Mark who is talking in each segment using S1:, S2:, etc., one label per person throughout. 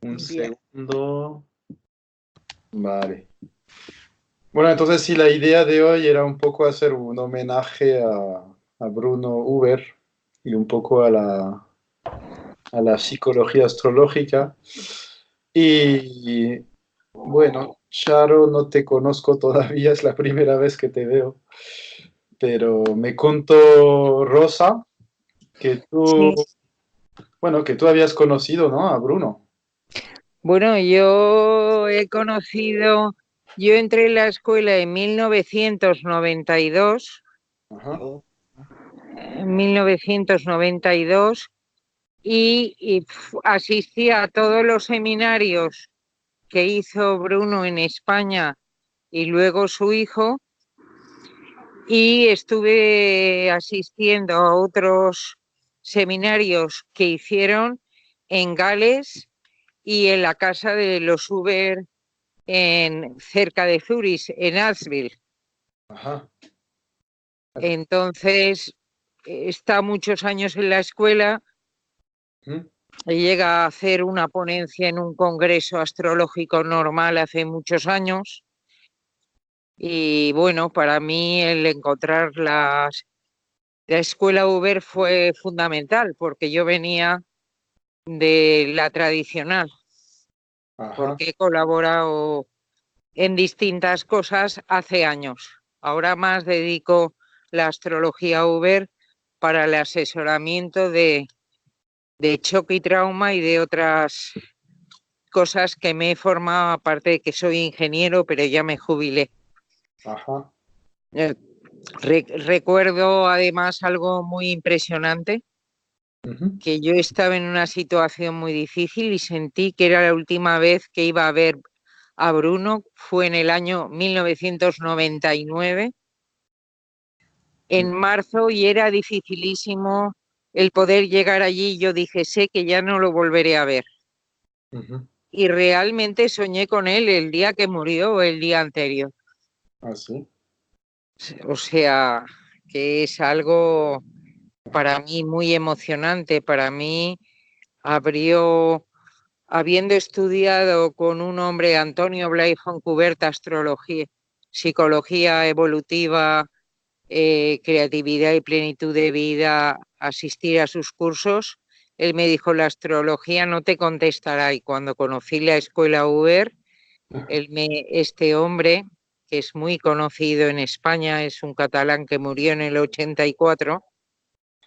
S1: Un
S2: Bien.
S1: segundo. Vale. Bueno, entonces sí, la idea de hoy era un poco hacer un homenaje a Bruno Huber y un poco a la psicología astrológica. Y bueno, Charo, no te conozco todavía, es la primera vez que te veo, pero me contó Rosa que tú,
S2: Sí.
S1: bueno, que tú habías conocido, ¿no? A Bruno.
S2: Bueno, yo entré en la escuela en 1992,
S1: Ajá.
S2: en 1992 asistí a todos los seminarios que hizo Bruno en España y luego su hijo, y estuve asistiendo a otros seminarios que hicieron en Gales y en la casa de los Uber cerca de Zurich, en Asheville.
S1: Ajá.
S2: Entonces, está muchos años en la escuela
S1: Ujú.
S2: y llega a hacer una ponencia en un congreso astrológico normal hace muchos años. Y bueno, para mí el encontrar la escuela Uber fue fundamental porque yo venía de la tradicional,
S1: Ajá.
S2: porque he colaborado en distintas cosas hace años. Ahora más dedico la astrología Uber para el asesoramiento de choque y trauma y de otras cosas que me he formado, aparte de que soy ingeniero, pero ya me jubilé.
S1: Ajá.
S2: Eh, Recuerdo además algo muy impresionante,
S1: Ujú.
S2: que yo estaba en una situación muy difícil y sentí que era la última vez que iba a ver a Bruno. Fue en el año 1999, en marzo, y era dificilísimo el poder llegar allí. Yo dije, sé que ya no lo volveré a ver.
S1: Ujú.
S2: Y realmente soñé con él el día que murió o el día anterior.
S1: Así.
S2: O sea, que es algo para mí muy emocionante. Para mí abrió, habiendo estudiado con un hombre, Antonio Blay Foncuberta, astrología, psicología evolutiva, creatividad y plenitud de vida, asistir a sus cursos, él me dijo, la astrología no te contestará. Y cuando conocí la escuela Uber, este hombre, que es muy conocido en España, es un catalán que murió en el 84,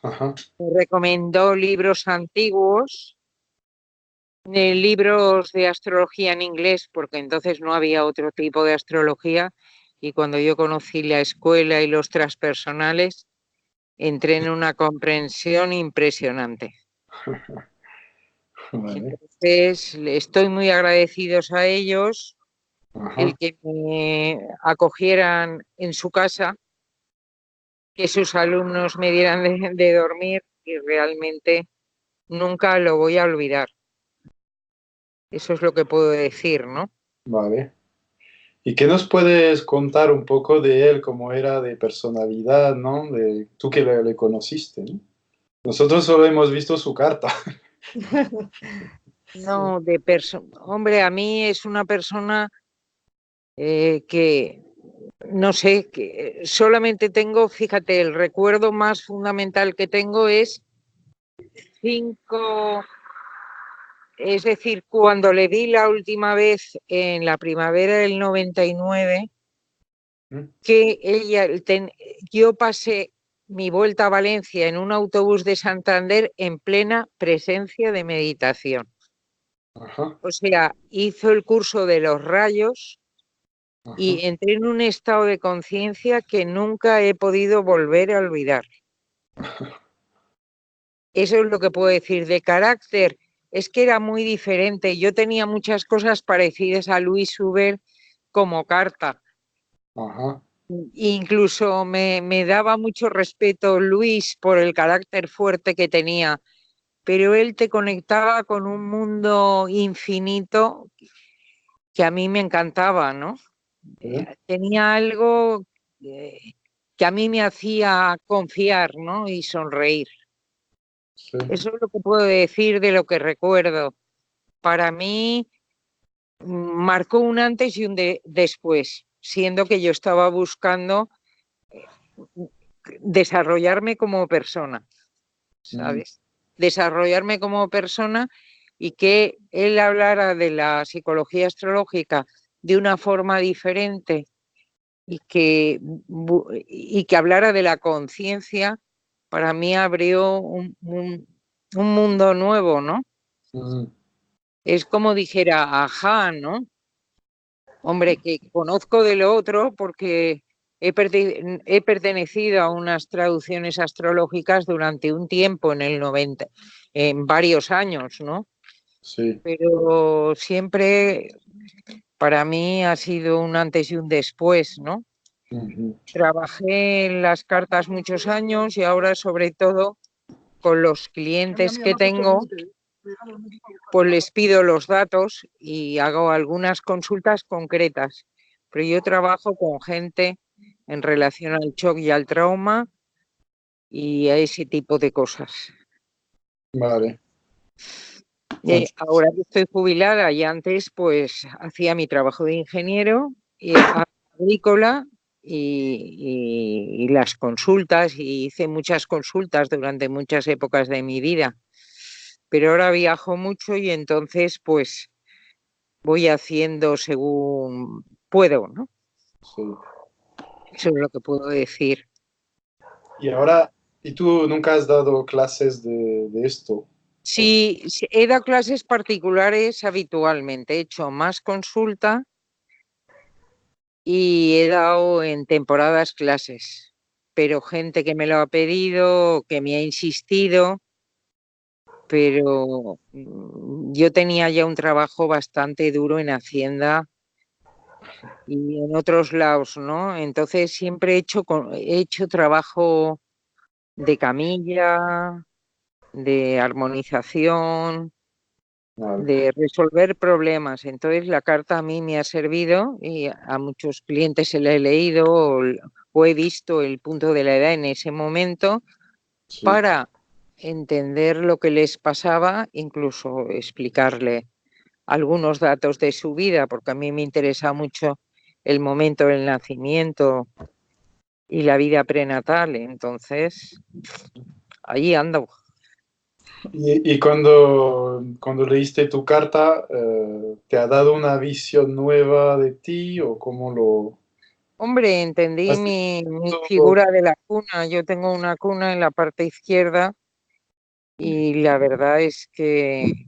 S1: Ajá.
S2: me recomendó libros antiguos, libros de astrología en inglés, porque entonces no había otro tipo de astrología. Y cuando yo conocí la escuela y los transpersonales, entré en una comprensión impresionante.
S1: Vale.
S2: Entonces, le estoy muy agradecidos a ellos el
S1: Ajá.
S2: que me acogieran en su casa, que sus alumnos me dieran de dormir, y realmente nunca lo voy a olvidar. Eso es lo que puedo decir, ¿no?
S1: Vale. ¿Y qué nos puedes contar un poco de él, cómo era de personalidad, ¿no? De tú que le conociste, ¿no? Nosotros solo hemos visto su carta.
S2: No, hombre, a mí es una persona que, no sé, que solamente tengo, fíjate, el recuerdo más fundamental que tengo es 5. Es decir, cuando le vi la última vez en la primavera del 99,
S1: ¿Mm?
S2: que yo pasé mi vuelta a Valencia en un autobús de Santander en plena presencia de meditación.
S1: Ajá.
S2: O sea, hizo el curso de los rayos
S1: Ajá.
S2: y entré en un estado de conciencia que nunca he podido volver a olvidar. Eso es lo que puedo decir. De carácter, es que era muy diferente. Yo tenía muchas cosas parecidas a Luis Huber como carta.
S1: Ajá.
S2: Incluso me daba mucho respeto Luis por el carácter fuerte que tenía, pero él te conectaba con un mundo infinito que a mí me encantaba, ¿no?
S1: Sí.
S2: Tenía algo eh, que a mí me hacía confiar, ¿no? Y sonreír.
S1: Sí.
S2: Eso es lo que puedo decir de lo que recuerdo. para mí marcó un antes y un después, siendo que yo estaba buscando desarrollarme como persona, ¿sabes? Desarrollarme como persona y que él hablara de la psicología astrológica de una forma diferente y que hablara de la conciencia, para mí abrió un mundo nuevo, ¿no? Es como dijera, ajá, ¿no? Hombre, que conozco de lo otro porque he pertenecido a unas traducciones astrológicas durante un tiempo, en el 90, en varios años, ¿no?
S1: Sí.
S2: Pero siempre para mí ha sido un antes y un después, ¿no? Trabajé en las cartas muchos años y ahora, sobre todo, con los clientes que tengo, pues les pido los datos y hago algunas consultas concretas. Pero yo trabajo con gente en relación al shock y al trauma y a ese tipo de cosas.
S1: Vale.
S2: Ahora que estoy jubilada y antes pues hacía mi trabajo de ingeniero agrícola y las consultas, y hice muchas consultas durante muchas épocas de mi vida. Pero ahora viajo mucho y entonces pues voy haciendo según puedo, ¿no?
S1: Sí.
S2: Eso es lo que puedo decir.
S1: Y ahora, ¿y tú nunca has dado clases de esto?
S2: Sí, he dado clases particulares habitualmente, he hecho más consulta y he dado en temporadas clases, pero gente que me lo ha pedido, que me ha insistido, pero yo tenía ya un trabajo bastante duro en Hacienda y en otros lados, ¿no? Entonces siempre he hecho trabajo de camilla, de armonización,
S1: Vale.
S2: de resolver problemas. Entonces la carta a mí me ha servido y a muchos clientes se la he leído o he visto el punto de la edad en ese momento
S1: Sí.
S2: para entender lo que les pasaba, incluso explicarle algunos datos de su vida, porque a mí me interesa mucho el momento del nacimiento y la vida prenatal. Entonces, ahí ando.
S1: Y cuando leíste tu carta, ¿te ha dado una visión nueva de ti o cómo lo
S2: Hombre, entendí
S1: has
S2: mi
S1: visto?
S2: figura de la cuna. Yo tengo una cuna en la parte izquierda y la verdad es que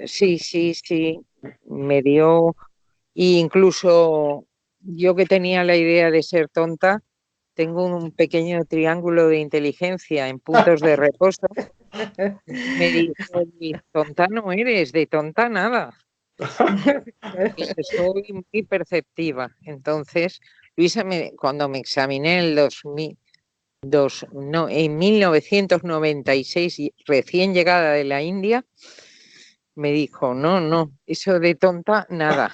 S2: sí, sí, sí, me dio, e incluso yo que tenía la idea de ser tonta, tengo un pequeño triángulo de inteligencia en puntos de reposo. Me dijo, "Y tonta no eres, de tonta nada. Dice, soy muy perceptiva". Entonces, Luisa, cuando me examiné en el 2000, no, en 1996, recién llegada de la India, me dijo, no, no, eso de tonta, nada.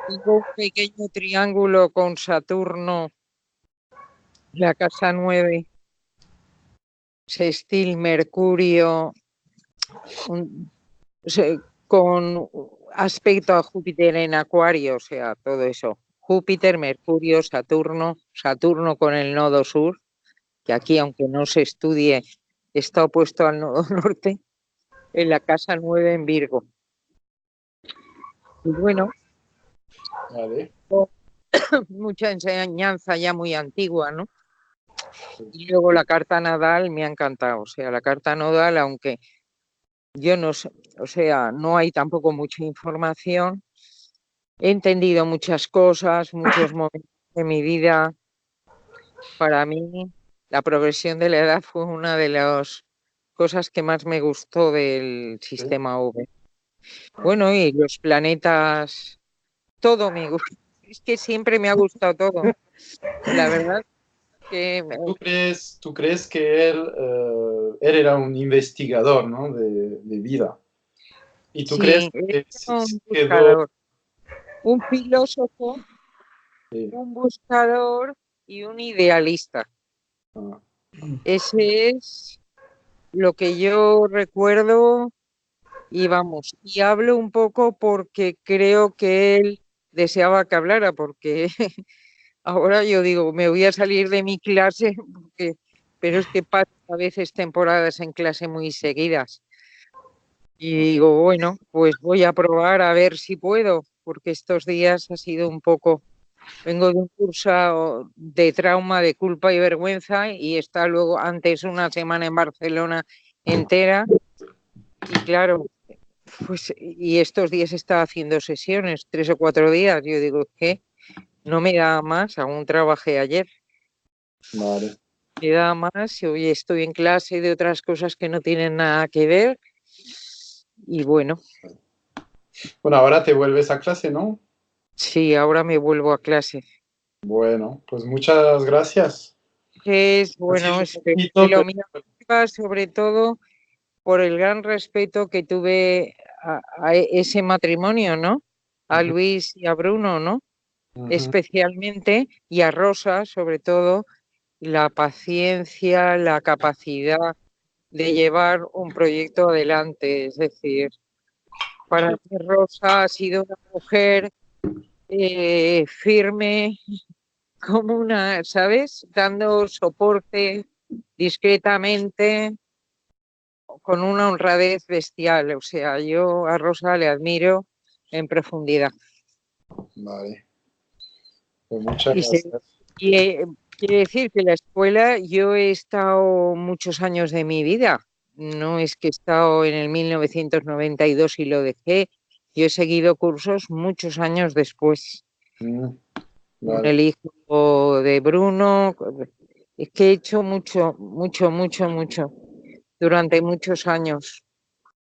S2: Tengo un pequeño triángulo con Saturno, la casa 9, sextil Mercurio, con aspecto a Júpiter en Acuario, o sea, todo eso. Júpiter, Mercurio, Saturno con el nodo sur, que aquí, aunque no se estudie, está opuesto al nodo norte, en la casa 9 en Virgo. Y bueno,
S1: Vale.
S2: mucha enseñanza ya muy antigua, ¿no? Y luego la carta nodal me ha encantado. O sea, la carta nodal, aunque yo no sé, o sea, no hay tampoco mucha información, he entendido muchas cosas, muchos momentos de mi vida. Para mí, la progresión de la edad fue una de las cosas que más me gustó del
S1: Sí.
S2: sistema V. Bueno, y los planetas, todo me gusta. Es que siempre me ha gustado todo. La verdad que
S1: Tú crees que él era un investigador, ¿no? de vida. ¿Y tú crees
S2: sí, es
S1: que se
S2: un
S1: quedó?
S2: buscador, un filósofo,
S1: Sí.
S2: un buscador y un idealista.
S1: Ah,
S2: Ese es, lo que yo recuerdo, y vamos, y hablo un poco porque creo que él deseaba que hablara, porque ahora yo digo, me voy a salir de mi clase, pero es que paso a veces temporadas en clase muy seguidas. Y digo, bueno, pues voy a probar a ver si puedo, porque estos días ha sido un poco, vengo de un curso de trauma, de culpa y vergüenza, y está luego antes una semana en Barcelona entera, y claro, pues y estos días está haciendo sesiones, 3 o 4 días. Yo digo, es que no me da más, aún trabajé ayer.
S1: Vale.
S2: Me da más y hoy estoy en clase de otras cosas que no tienen nada que ver. Y bueno,
S1: Bueno, ahora te vuelves a clase, ¿no?
S2: sí, ahora me vuelvo a clase.
S1: Bueno, pues muchas gracias.
S2: Es
S1: Ha
S2: bueno,
S1: sido un
S2: espero que
S1: poquito,
S2: lo
S1: pero
S2: mío sirva, sobre todo por el gran respeto que tuve a ese matrimonio, ¿no? A
S1: ujú,
S2: Luis y a Bruno, ¿no?
S1: ujú.
S2: Especialmente, y a Rosa, sobre todo, la paciencia, la capacidad de llevar un proyecto adelante. Es decir, para
S1: Sí,
S2: mí Rosa ha sido una mujer firme, como una, ¿sabes? Dando soporte discretamente, con una honradez bestial. O sea, yo a Rosa le admiro en profundidad.
S1: vale. Pues muchas
S2: Y,
S1: gracias.
S2: y, quiere decir que la escuela, yo he estado muchos años de mi vida. No es que he estado en el 1992 y lo dejé. Yo he seguido cursos muchos años después.
S1: Mm,
S2: Con
S1: vale.
S2: el hijo de Bruno. Es que he hecho mucho, mucho, mucho, mucho durante muchos años.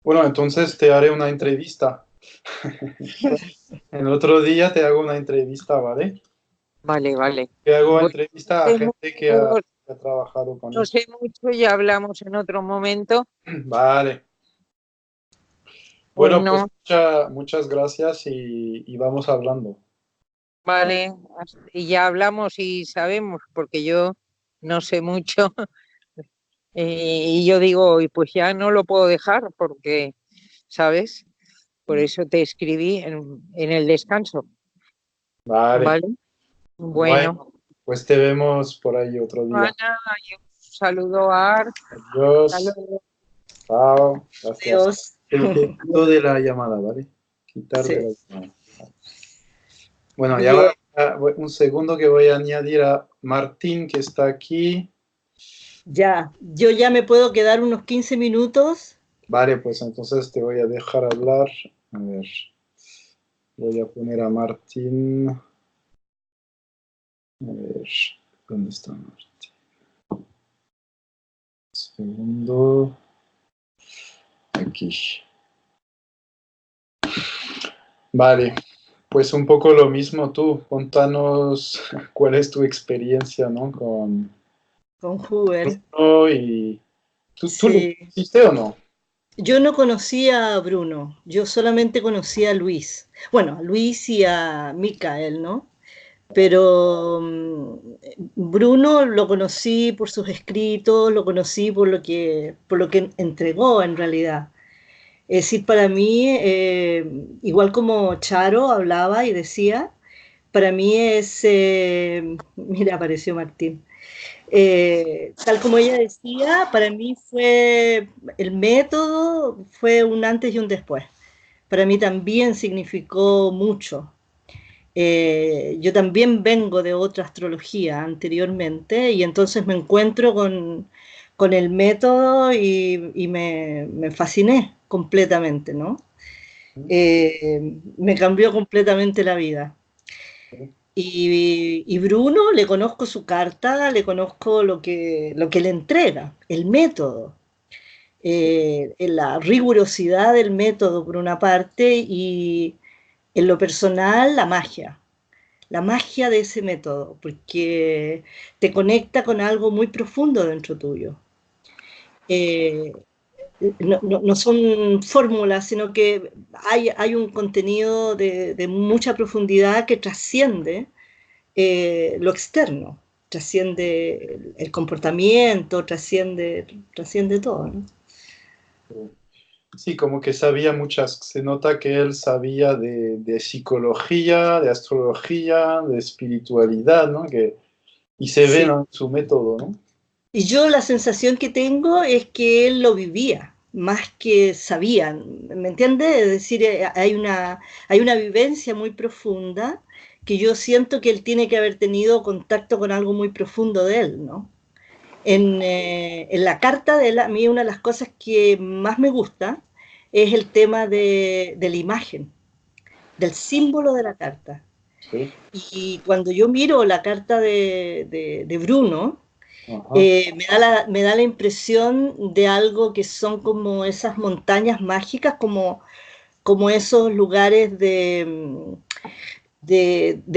S1: Bueno, entonces te haré una entrevista. En otro día te hago una entrevista, ¿vale?
S2: Vale, vale.
S1: Te hago
S2: Bueno,
S1: entrevista a gente que ha trabajado con
S2: no
S1: él.
S2: sé mucho, ya hablamos en otro momento.
S1: Vale. Bueno, pues
S2: Bueno,
S1: muchas gracias y vamos hablando.
S2: vale. Y ya hablamos y sabemos, porque yo no sé mucho. Y yo digo, y pues ya no lo puedo dejar porque, ¿sabes? Por eso te escribí en el descanso.
S1: Vale.
S2: Vale.
S1: Bueno,
S2: Bueno,
S1: pues te vemos por ahí otro día.
S2: Ana, yo saludo a Ar. Hasta
S1: Adiós.
S2: luego.
S1: Chao. Gracias.
S3: Dios.
S1: Te quito de la llamada, ¿vale? Quitar de
S3: Sí.
S1: la llamada. Bueno, ya
S3: Bien,
S1: un segundo que voy a añadir a Martín que está aquí.
S3: ya. Yo ya me puedo quedar unos 15 minutos.
S1: Vale, pues entonces te voy a dejar hablar. A ver, voy a poner a Martín. A ver, ¿dónde está Martín? Segundo. Aquí. Vale, pues un poco lo mismo tú. Contanos cuál es tu experiencia, ¿no? Con
S3: Con Hoover.
S1: Bruno y... ¿Tú lo
S3: Sí.
S1: hiciste o no?
S3: Yo no conocía a Bruno, yo solamente conocía a Luis. Bueno, a Luis y a Micael, ¿no? Pero Bruno lo conocí por sus escritos, lo conocí por lo que entregó en realidad. Es decir, para mí, igual como Charo hablaba y decía, para mí es, mira, apareció Martín. Tal como ella decía, para mí fue el método, fue un antes y un después. Para mí también significó mucho. Yo también vengo de otra astrología anteriormente y entonces me encuentro con el método y me fasciné completamente, ¿no? Me cambió completamente la vida. Y Bruno, le conozco su carta, le conozco lo que le entrega, el método, la rigurosidad del método por una parte y en lo personal la magia de ese método, porque te conecta con algo muy profundo dentro tuyo. Eh, no son fórmulas, sino que hay un contenido de mucha profundidad que trasciende lo externo, trasciende el comportamiento, trasciende todo, ¿no?
S1: Sí, como que sabía muchas, se nota que él sabía de psicología, de astrología, de espiritualidad, ¿no? Y se ve,
S3: Sí.
S1: ¿no?, en su método, ¿no?
S3: Y yo la sensación que tengo es que él lo vivía, más que sabía, ¿me entiendes? Es decir, hay una vivencia muy profunda que yo siento que él tiene que haber tenido contacto con algo muy profundo de él, ¿no? En la carta de él, a mí una de las cosas que más me gusta es el tema de la imagen, del símbolo de la carta.
S1: Sí.
S3: Y cuando yo miro la carta de Bruno,
S1: Ajá.
S3: me da la impresión de algo que son como esas montañas mágicas, como esos lugares de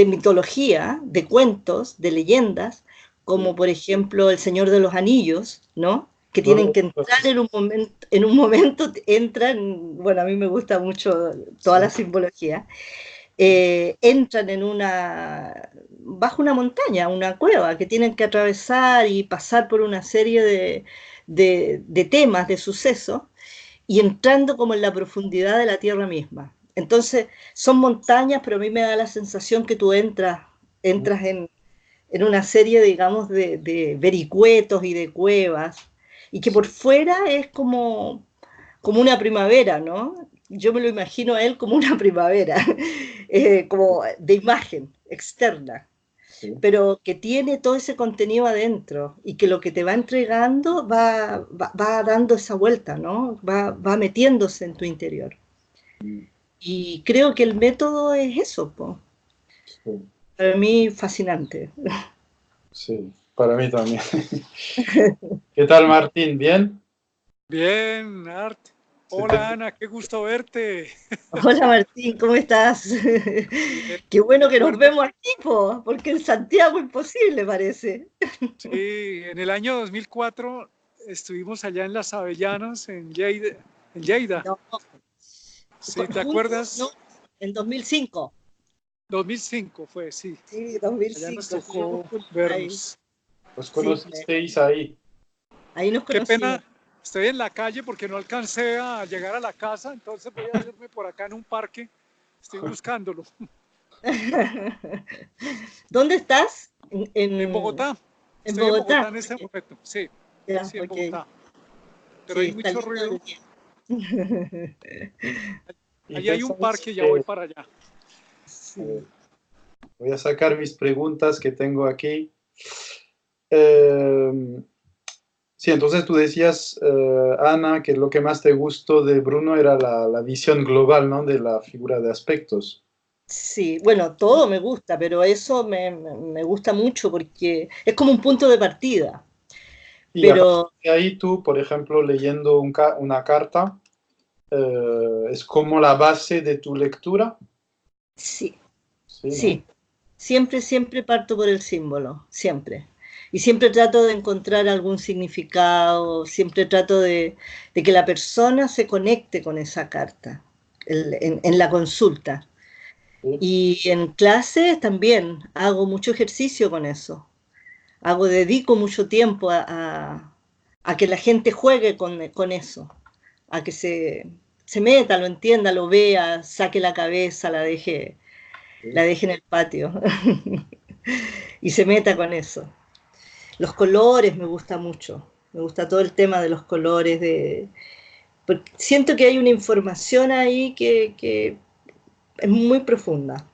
S3: mitología, de cuentos, de leyendas,
S1: Sí.
S3: como por ejemplo El Señor de los Anillos, ¿no? Que
S1: No
S3: tienen
S1: lo-
S3: que entrar en un momento entran, bueno, a mí me gusta mucho toda la
S1: Sí.
S3: simbología, entran bajo una montaña, una cueva, que tienen que atravesar y pasar por una serie de temas, de sucesos, y entrando como en la profundidad de la tierra misma. Entonces, son montañas, pero a mí me da la sensación que tú entras en una serie, digamos, de vericuetos y de cuevas, y que por
S1: Sí.
S3: fuera es como una primavera, ¿no? Yo me lo imagino a él como una primavera, como de imagen externa,
S1: Sí.
S3: pero que tiene todo ese contenido adentro y que lo que te va entregando va dando esa vuelta, ¿no? Va metiéndose en tu interior.
S1: Mm,
S3: Y creo que el método es eso, po.
S1: sí.
S3: Para mí fascinante.
S1: Sí. Para mí también. ¿Qué tal, Martín? ¿Bien?
S4: Bien, Art.
S1: Se te...
S4: Hola, Ana, qué gusto verte.
S3: Hola Martín, ¿cómo estás?
S4: Bien,
S3: Qué bueno que nos
S4: recuerdo,
S3: vemos aquí, po, porque en Santiago imposible parece.
S4: sí, en el año 2004 estuvimos allá en las Avellanas, en Lleida. En Lleida.
S3: No,
S4: Sí, ¿te
S3: juntos, no,
S4: acuerdas?
S3: en 2005.
S4: 2005 fue, sí.
S3: Sí,
S4: Allá nos
S3: 2005, estuvimos
S4: tocó
S3: juntos ahí.
S4: vernos.
S1: Los
S3: Sí,
S1: conocisteis ahí.
S3: ahí nos
S4: Qué
S3: conocimos.
S4: pena, estoy en la calle porque no alcancé a llegar a la casa, entonces voy a hacerme por acá en un parque. Estoy buscándolo.
S3: ¿Dónde estás?
S4: En Bogotá.
S3: En
S4: Estoy en
S3: Bogotá.
S4: Bogotá en este momento. Sí,
S3: Ya,
S4: sí, en
S3: ok.
S4: Bogotá. Pero
S3: Sí,
S4: hay
S3: está
S4: mucho
S3: lindo el
S4: ruido.
S3: día.
S1: Y
S4: Allí hay un
S1: pensáis
S4: parque, ya voy
S1: que...
S4: para allá.
S1: A ver,
S3: Sí.
S1: voy a sacar mis preguntas que tengo aquí. Eh, sí, entonces tú decías, Ana, que lo que más te gustó de Bruno era la visión global, ¿no? De la figura de aspectos.
S3: Sí, bueno, todo me gusta, pero eso me gusta mucho porque es como un punto de partida.
S1: Y a partir
S3: Pero
S1: de ahí tú, por ejemplo, leyendo una carta, es como la base de tu lectura.
S3: sí,
S1: Sí, ¿no?
S3: sí, siempre, siempre parto por el símbolo, siempre. Y siempre trato de encontrar algún significado, siempre trato de que la persona se conecte con esa carta en la consulta.
S1: Sí.
S3: Y en clases también hago mucho ejercicio con eso. Dedico mucho tiempo a que la gente juegue con eso, a que se meta, lo entienda, lo vea, saque la cabeza, la
S1: Sí.
S3: deje en el patio y se meta con eso. Los colores me gusta mucho, me gusta todo el tema de los colores, porque siento que hay una información ahí que es muy profunda.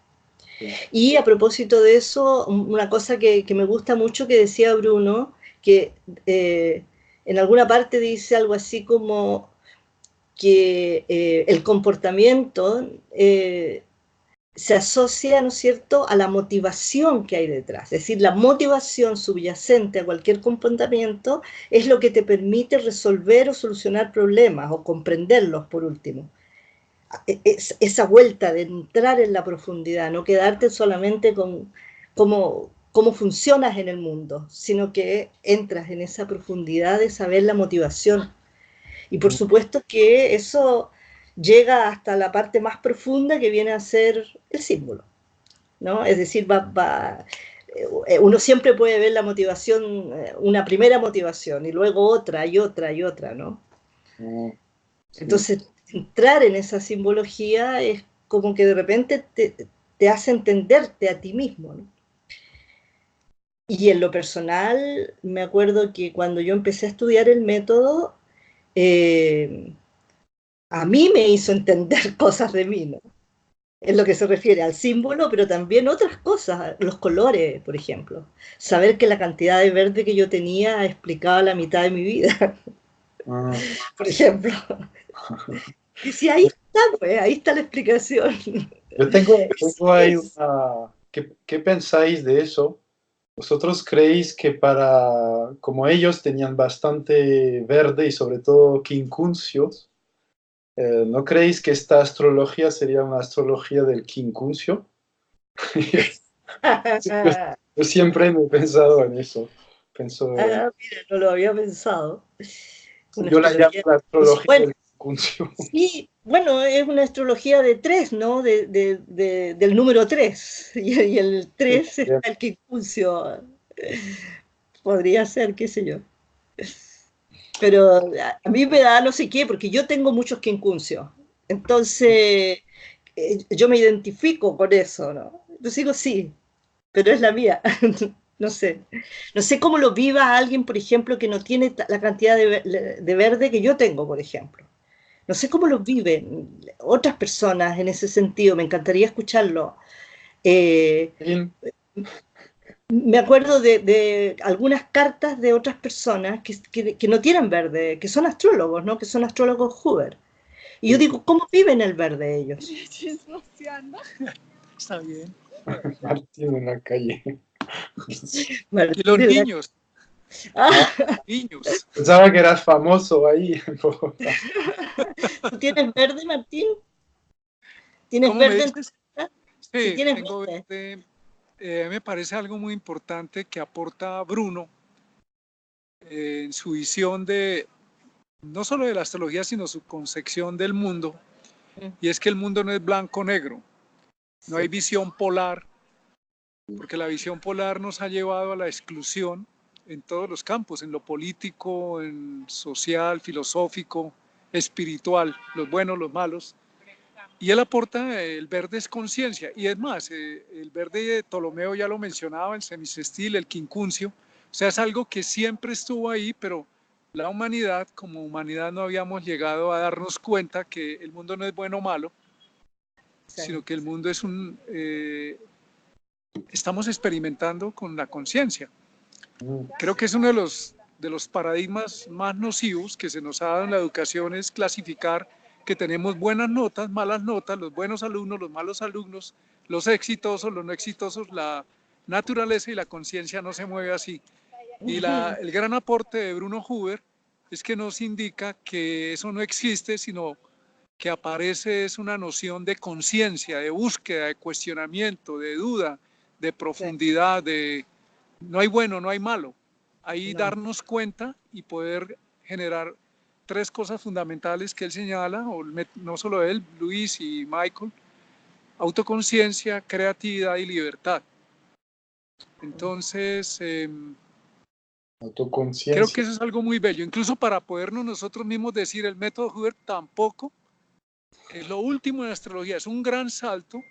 S1: Sí.
S3: Y a propósito de eso, una cosa que me gusta mucho que decía Bruno, que eh, en alguna parte dice algo así como que el comportamiento se asocia, ¿no es cierto?, a la motivación que hay detrás. Es decir, la motivación subyacente a cualquier comportamiento es lo que te permite resolver o solucionar problemas o comprenderlos, por último. Esa vuelta de entrar en la profundidad, no quedarte solamente con cómo funcionas en el mundo, sino que entras en esa profundidad de saber la motivación. Y por supuesto que eso llega hasta la parte más profunda que viene a ser el símbolo, ¿no? Es decir, uno siempre puede ver la motivación, una primera motivación y luego otra y otra y otra, ¿no? Entonces, entrar en esa simbología es como que de repente te hace entenderte a ti mismo, ¿no? Y en lo personal, me acuerdo que cuando yo empecé a estudiar el método, eh, a mí me hizo entender cosas de mí, ¿no? En lo que se refiere al símbolo, pero también otras cosas, los colores, por ejemplo. Saber que la cantidad de verde que yo tenía explicaba la mitad de mi vida,
S1: Ah,
S3: por ejemplo. Y si ahí está, pues, ahí está la explicación.
S1: yo tengo ahí una... ¿Qué pensáis de eso? ¿Vosotros creéis que como ellos tenían bastante verde y sobre todo quincuncio, ¿no creéis que esta astrología sería una astrología del quincuncio? Yo, yo siempre me he pensado en eso.
S3: Ah, mira, no lo había pensado. Una
S1: Yo la llamo
S3: astrología.
S1: la astrología
S3: Bueno,
S1: del quincuncio.
S3: sí, bueno, es una astrología de tres, ¿no? Del número tres. Y el tres está el quincucio. Podría ser, qué sé yo. Pero a mí me da no sé qué, porque yo tengo muchos quincuncios. Entonces, yo me identifico con eso, ¿no? Entonces digo, sí, pero es la mía. No sé. No sé cómo lo viva alguien, por ejemplo, que no tiene la cantidad de verde que yo tengo, por ejemplo. No sé cómo lo viven otras personas en ese sentido. Me encantaría escucharlo. Eh, Me acuerdo de algunas cartas de otras personas que no tienen verde, que son astrólogos, ¿no? Que son astrólogos Hoover. Y yo digo, ¿cómo viven el verde ellos?
S4: Está bien.
S1: Martín en la calle.
S4: Y los
S3: Martín,
S4: niños,
S3: ah,
S4: niños.
S1: Pensaba que eras famoso ahí en Bogotá.
S3: ¿tú tienes verde, Martín? ¿Tienes
S4: ¿Cómo me
S3: verde en tu
S4: dices?
S3: casa? Si
S4: Sí,
S3: tienes
S4: tengo
S3: verde.
S4: verde. Me parece algo muy importante que aporta Bruno en su visión de no solo de la astrología, sino su concepción del mundo. Y es que el mundo no es blanco-negro, no hay
S3: Sí,
S4: visión polar, porque la visión polar nos ha llevado a la exclusión en todos los campos, en lo político, en social, filosófico, espiritual, los buenos, los malos. Y él aporta, el verde es conciencia, y es más, el verde de Ptolomeo ya lo mencionaba, el semisestil, el quincuncio, o sea, es algo que siempre estuvo ahí, pero la humanidad, como humanidad no habíamos llegado a darnos cuenta que el mundo no es bueno o malo, sino que el mundo es estamos experimentando con la conciencia. Creo que es uno de los paradigmas más nocivos que se nos ha dado en la educación, es clasificar que tenemos buenas notas, malas notas, los buenos alumnos, los malos alumnos, los exitosos, los no exitosos. La naturaleza y la conciencia no se mueve así. Y el gran aporte de Bruno Huber es que nos indica que eso no existe, sino que aparece es una noción de conciencia, de búsqueda, de cuestionamiento, de duda, de
S3: sí,
S4: profundidad, de no hay bueno, no hay malo. Ahí
S3: no.
S4: darnos cuenta y poder generar tres cosas fundamentales que él señala, o no solo él, Luis y Michael: autoconciencia, creatividad y libertad. Entonces, creo que
S1: Autoconciencia.
S4: eso es algo muy bello, incluso para podernos nosotros mismos decir, el método Huber tampoco es lo último en astrología, es un gran salto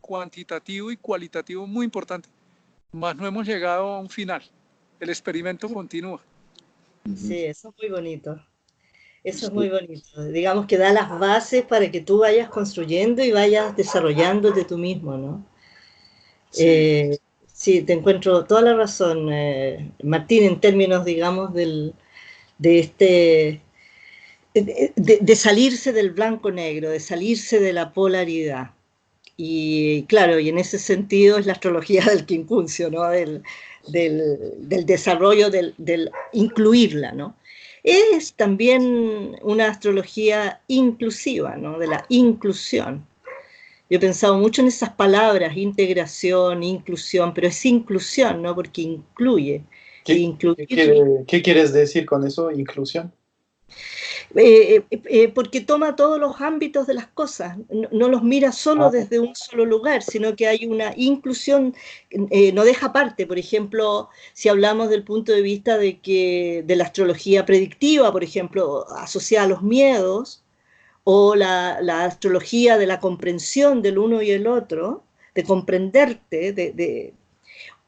S4: cuantitativo y cualitativo muy importante, mas no hemos llegado a un final, el experimento continúa.
S3: Sí, eso es muy bonito. Eso es muy bonito. Digamos que da las bases para que tú vayas construyendo y vayas desarrollándote tú mismo, ¿no?
S4: Sí,
S3: Sí, te encuentro toda la razón, Martín, en términos, digamos, de este, de salirse del blanco-negro, de salirse de la polaridad. Y claro, y en ese sentido es la astrología del quincuncio, ¿no? Del desarrollo, del incluirla, ¿no? Es también una astrología inclusiva, ¿no? De la inclusión. Yo he pensado mucho en esas palabras, integración, inclusión, pero es inclusión, ¿no? Porque incluye. E
S1: ¿Qué,
S3: incluir,
S1: qué quieres decir con eso? Inclusión.
S3: Porque toma todos los ámbitos de las cosas, no los mira solo
S1: Ah,
S3: desde un solo lugar, sino que hay una inclusión, no deja parte. Por ejemplo, si hablamos del punto de vista de la astrología predictiva, por ejemplo, asociada a los miedos, o la astrología de la comprensión del uno y el otro, de comprenderte,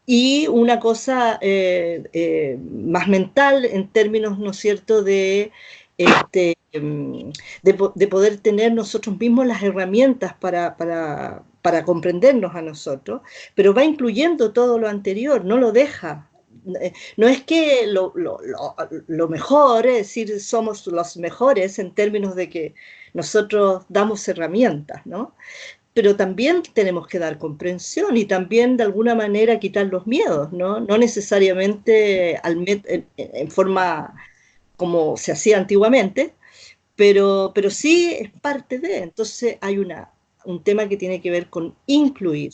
S3: y una cosa más mental en términos, ¿no es cierto?, de poder tener nosotros mismos las herramientas para comprendernos a nosotros, pero va incluyendo todo lo anterior, no lo deja. No es que lo mejor, es decir, somos los mejores en términos de que nosotros damos herramientas, ¿no? Pero también tenemos que dar comprensión y también de alguna manera quitar los miedos, ¿no? No necesariamente en forma como se hacía antiguamente, pero sí es parte de. Entonces hay un tema que tiene que ver con incluir,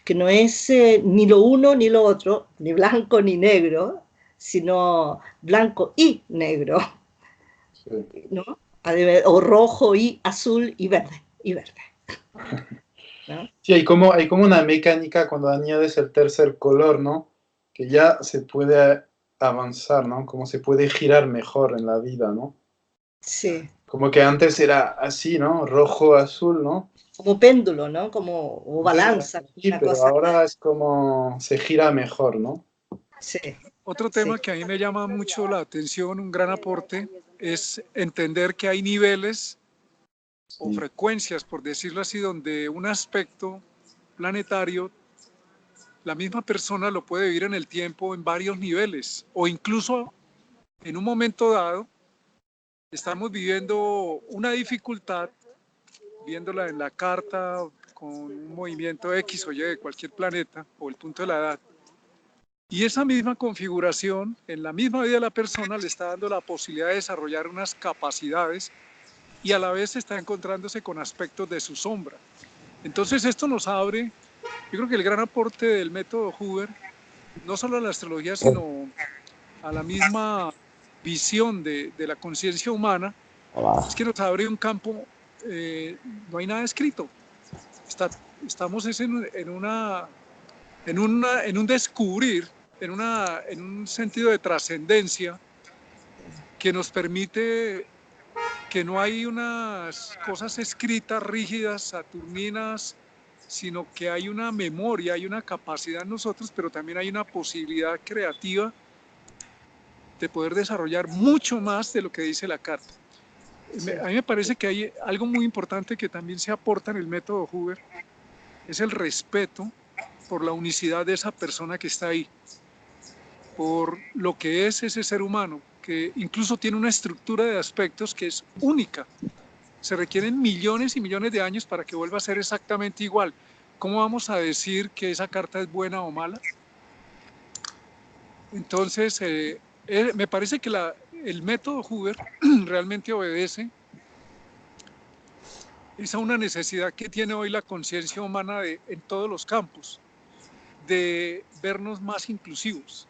S3: que no es ni lo uno ni lo otro, ni blanco ni negro, sino blanco y negro,
S1: sí.
S3: ¿no? O rojo y azul y verde, ¿no?
S1: Sí, hay como una mecánica cuando añades el tercer color, ¿no? Que ya se puede avanzar, ¿no? Como se puede girar mejor en la vida, ¿no?
S3: Sí.
S1: Como que antes era así, ¿no? Rojo, azul, ¿no?
S3: Como péndulo, ¿no? Como o balanza,
S1: Sí,
S3: una
S1: pero
S3: cosa.
S1: ahora es como se gira mejor, ¿no?
S3: Sí,
S4: Otro
S3: sí,
S4: tema que a mí me llama mucho la atención, un gran aporte, es entender que hay niveles o
S1: Sí,
S4: frecuencias, por decirlo así, donde un aspecto planetario, la misma persona lo puede vivir en el tiempo en varios niveles, o incluso en un momento dado estamos viviendo una dificultad, viéndola en la carta con un movimiento X o Y de cualquier planeta o el punto de la edad. Y esa misma configuración en la misma vida de la persona le está dando la posibilidad de desarrollar unas capacidades y a la vez está encontrándose con aspectos de su sombra. Entonces esto nos abre, yo creo que el gran aporte del método Hoover, no solo a la astrología, sino a la misma visión de la conciencia humana, es que nos abre un campo, no hay nada escrito. Está, estamos en un descubrir, en un sentido de trascendencia que nos permite que no hay unas cosas escritas, rígidas, saturninas, sino que hay una memoria, hay una capacidad en nosotros, pero también hay una posibilidad creativa de poder desarrollar mucho más de lo que dice la carta.
S3: sí,
S4: A mí me parece que hay algo muy importante que también se aporta en el método Hoover, es el respeto por la unicidad de esa persona que está ahí, por lo que es ese ser humano, que incluso tiene una estructura de aspectos que es única. Se requieren millones y millones de años para que vuelva a ser exactamente igual. ¿Cómo vamos a decir que esa carta es buena o mala? Entonces, me parece que el método Hoover realmente obedece es a una necesidad que tiene hoy la conciencia humana en todos los campos, de vernos más inclusivos,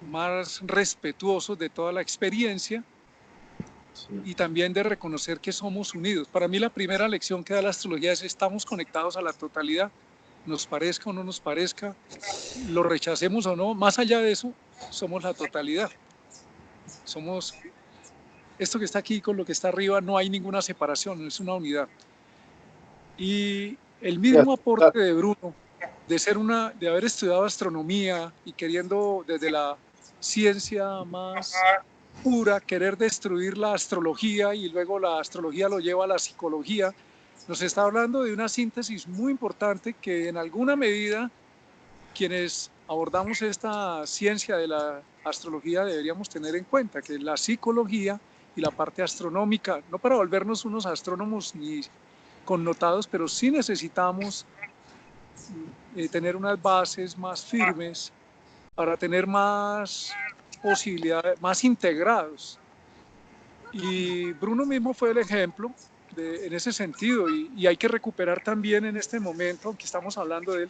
S4: más respetuosos de toda la experiencia
S1: sí.
S4: y también de reconocer que somos unidos. Para mí la primera lección que da la astrología es estamos conectados a la totalidad, nos parezca o no nos parezca, lo rechacemos o no, más allá de eso, somos la totalidad. Somos esto que está aquí con lo que está arriba, no hay ninguna separación, es una unidad. Y el
S1: Ya,
S4: mismo aporte de Bruno, de haber estudiado astronomía y queriendo desde la ciencia más pura querer destruir la astrología y luego la astrología lo lleva a la psicología, nos está hablando de una síntesis muy importante que en alguna medida quienes abordamos esta ciencia de la astrología deberíamos tener en cuenta, que la psicología y la parte astronómica, no para volvernos unos astrónomos ni connotados, pero sí necesitamos tener unas bases más firmes para tener más posibilidades, más integrados. Y Bruno mismo fue el ejemplo en ese sentido y hay que recuperar también en este momento, aunque estamos hablando de él,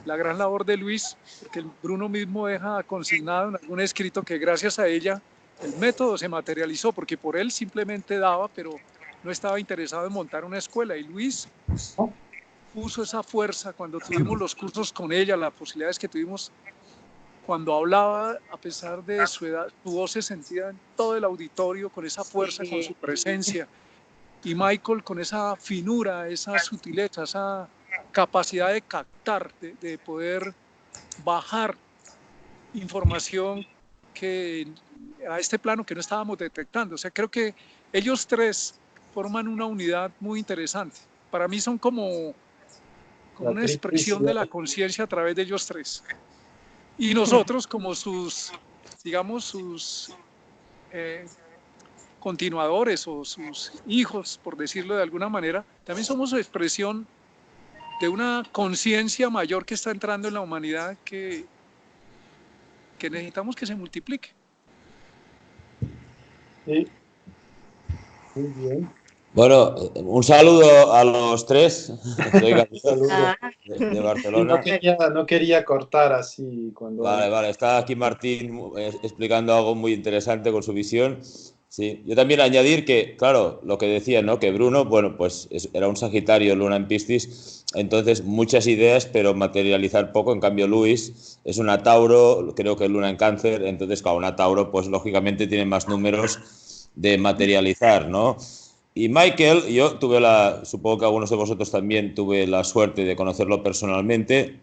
S4: la gran labor de Luis, porque Bruno mismo deja consignado en algún escrito que gracias a ella el método se materializó, porque por él simplemente daba, pero no estaba interesado en montar una escuela. Y Luis puso esa fuerza cuando tuvimos los cursos con ella, las posibilidades que tuvimos. Cuando hablaba, a pesar de su edad, su voz se sentía en todo el auditorio con esa fuerza, con su presencia. Y Michael con esa finura, esa sutileza, esa capacidad de captar, de poder bajar información que a este plano que no estábamos detectando. O sea, creo que ellos tres forman una unidad muy interesante. Para mí son como una expresión de la conciencia a través de ellos tres. Y nosotros como sus, digamos, sus continuadores o sus hijos, por decirlo de alguna manera, también somos expresión de una conciencia mayor que está entrando en la humanidad que necesitamos que se multiplique.
S1: Sí, muy bien.
S5: Bueno, un saludo a los tres. Soy Gabriel, de Barcelona.
S1: No quería cortar así cuando...
S5: Vale. Está aquí Martín explicando algo muy interesante con su visión. Sí. Yo también añadir que, claro, lo que decía, ¿no? Que Bruno, bueno, pues era un Sagitario, Luna en Piscis, entonces muchas ideas, pero materializar poco. En cambio, Luis es una Tauro, creo que Luna en Cáncer, entonces, claro, una Tauro, pues lógicamente tiene más números de materializar, ¿no? Y Michael, yo tuve supongo que algunos de vosotros también tuve la suerte de conocerlo personalmente.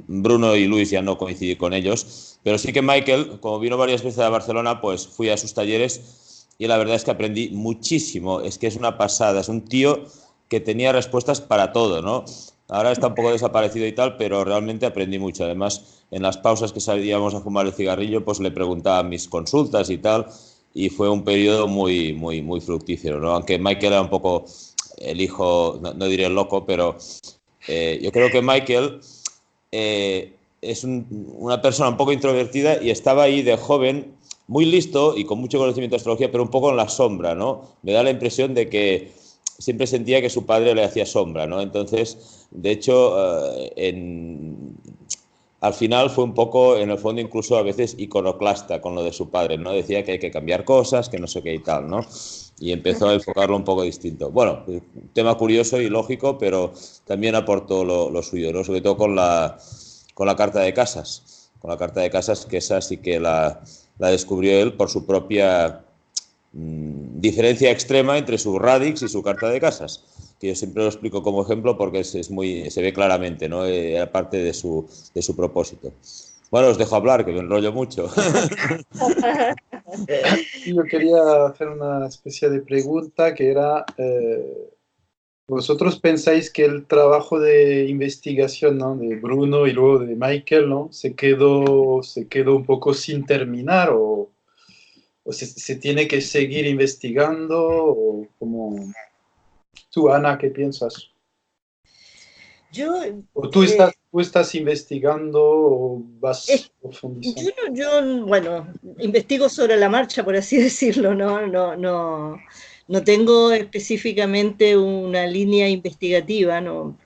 S5: Bruno y Luis ya no coincidí con ellos, pero sí que Michael, como vino varias veces a Barcelona, pues fui a sus talleres y la verdad es que aprendí muchísimo. Es que es una pasada, es un tío que tenía respuestas para todo, ¿no? Ahora está un poco desaparecido y tal, pero realmente aprendí mucho. Además, en las pausas que salíamos a fumar el cigarrillo, pues le preguntaba mis consultas y tal, y fue un periodo muy, muy, muy fructífero, ¿no? Aunque Michael era un poco el hijo, no diré el loco, pero yo creo que Michael es una persona un poco introvertida y estaba ahí de joven, muy listo y con mucho conocimiento de astrología, pero un poco en la sombra, ¿no? Me da la impresión de que siempre sentía que su padre le hacía sombra, ¿no? Entonces, de hecho, al final fue un poco, en el fondo, incluso a veces iconoclasta con lo de su padre, ¿no? Decía que hay que cambiar cosas, que no sé qué y tal, ¿no? Y empezó a enfocarlo un poco distinto. Bueno, un tema curioso y lógico, pero también aportó lo suyo, ¿no? Sobre todo con la carta de casas. Con la carta de casas, que esa sí que la descubrió él por su propia diferencia extrema entre su radix y su carta de casas, que yo siempre lo explico como ejemplo porque se ve claramente, ¿no? Era parte de su propósito. Bueno, os dejo hablar, que me enrollo mucho.
S1: Yo quería hacer una especie de pregunta que era, ¿vosotros pensáis que el trabajo de investigación, ¿no? De Bruno y luego de Michael, ¿no? se quedó un poco sin terminar o se tiene que seguir investigando o como... ¿Tú, Ana, qué piensas? ¿O tú estás investigando o vas profundizando?
S3: Yo, bueno, investigo sobre la marcha, por así decirlo, no tengo específicamente una línea investigativa, ¿no?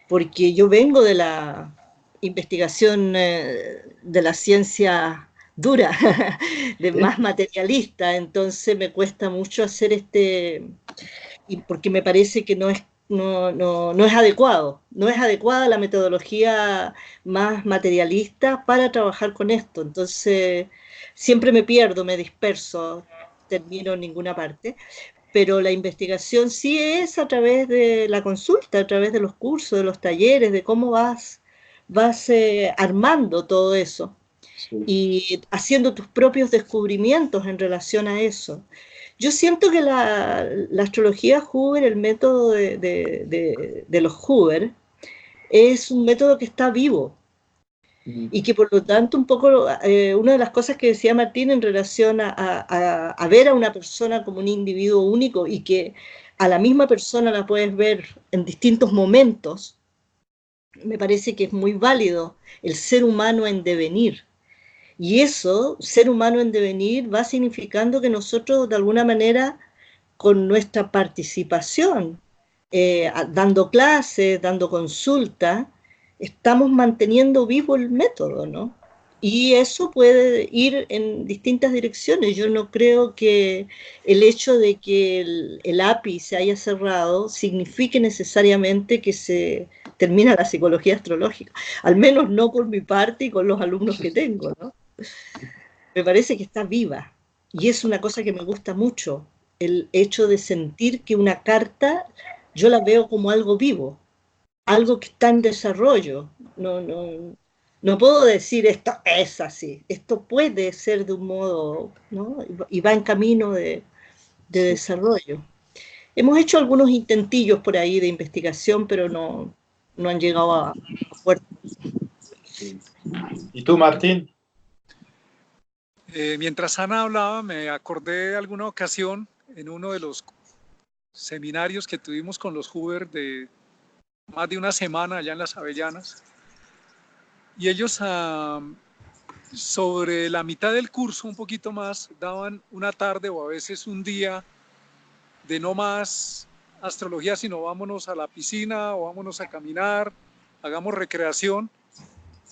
S3: Porque yo vengo de la investigación de la ciencia dura, de más materialista, entonces me cuesta mucho hacer y porque me parece que no es adecuado, no es adecuada la metodología más materialista para trabajar con esto, entonces siempre me pierdo, me disperso, termino en ninguna parte, pero la investigación sí es a través de la consulta, a través de los cursos, de los talleres, de cómo vas armando todo eso y haciendo tus propios descubrimientos en relación a eso. Yo siento que la astrología Hoover, el método de los Hoover, es un método que está vivo y que por lo tanto un poco una de las cosas que decía Martín en relación a ver a una persona como un individuo único y que a la misma persona la puedes ver en distintos momentos, me parece que es muy válido el ser humano en devenir. Y eso, ser humano en devenir, va significando que nosotros de alguna manera, con nuestra participación, dando clases, dando consultas, estamos manteniendo vivo el método, ¿no? Y eso puede ir en distintas direcciones. Yo no creo que el hecho de que el API se haya cerrado signifique necesariamente que se termina la psicología astrológica. Al menos no por mi parte y con los alumnos que tengo, ¿no? Me parece que está viva. Y es una cosa que me gusta mucho, el hecho de sentir que una carta yo la veo como algo vivo, algo que está en desarrollo. No puedo decir esto es así, esto puede ser de un modo, ¿no? Y va en camino de desarrollo. Hemos hecho algunos intentillos por ahí de investigación, pero no han llegado a puerto.
S1: Sí. ¿Y tú, Martín?
S4: Mientras Ana hablaba, me acordé de alguna ocasión en uno de los seminarios que tuvimos con los Huber de más de una semana allá en las Avellanas, y ellos sobre la mitad del curso, un poquito más, daban una tarde o a veces un día de no más astrología, sino vámonos a la piscina o vámonos a caminar, hagamos recreación.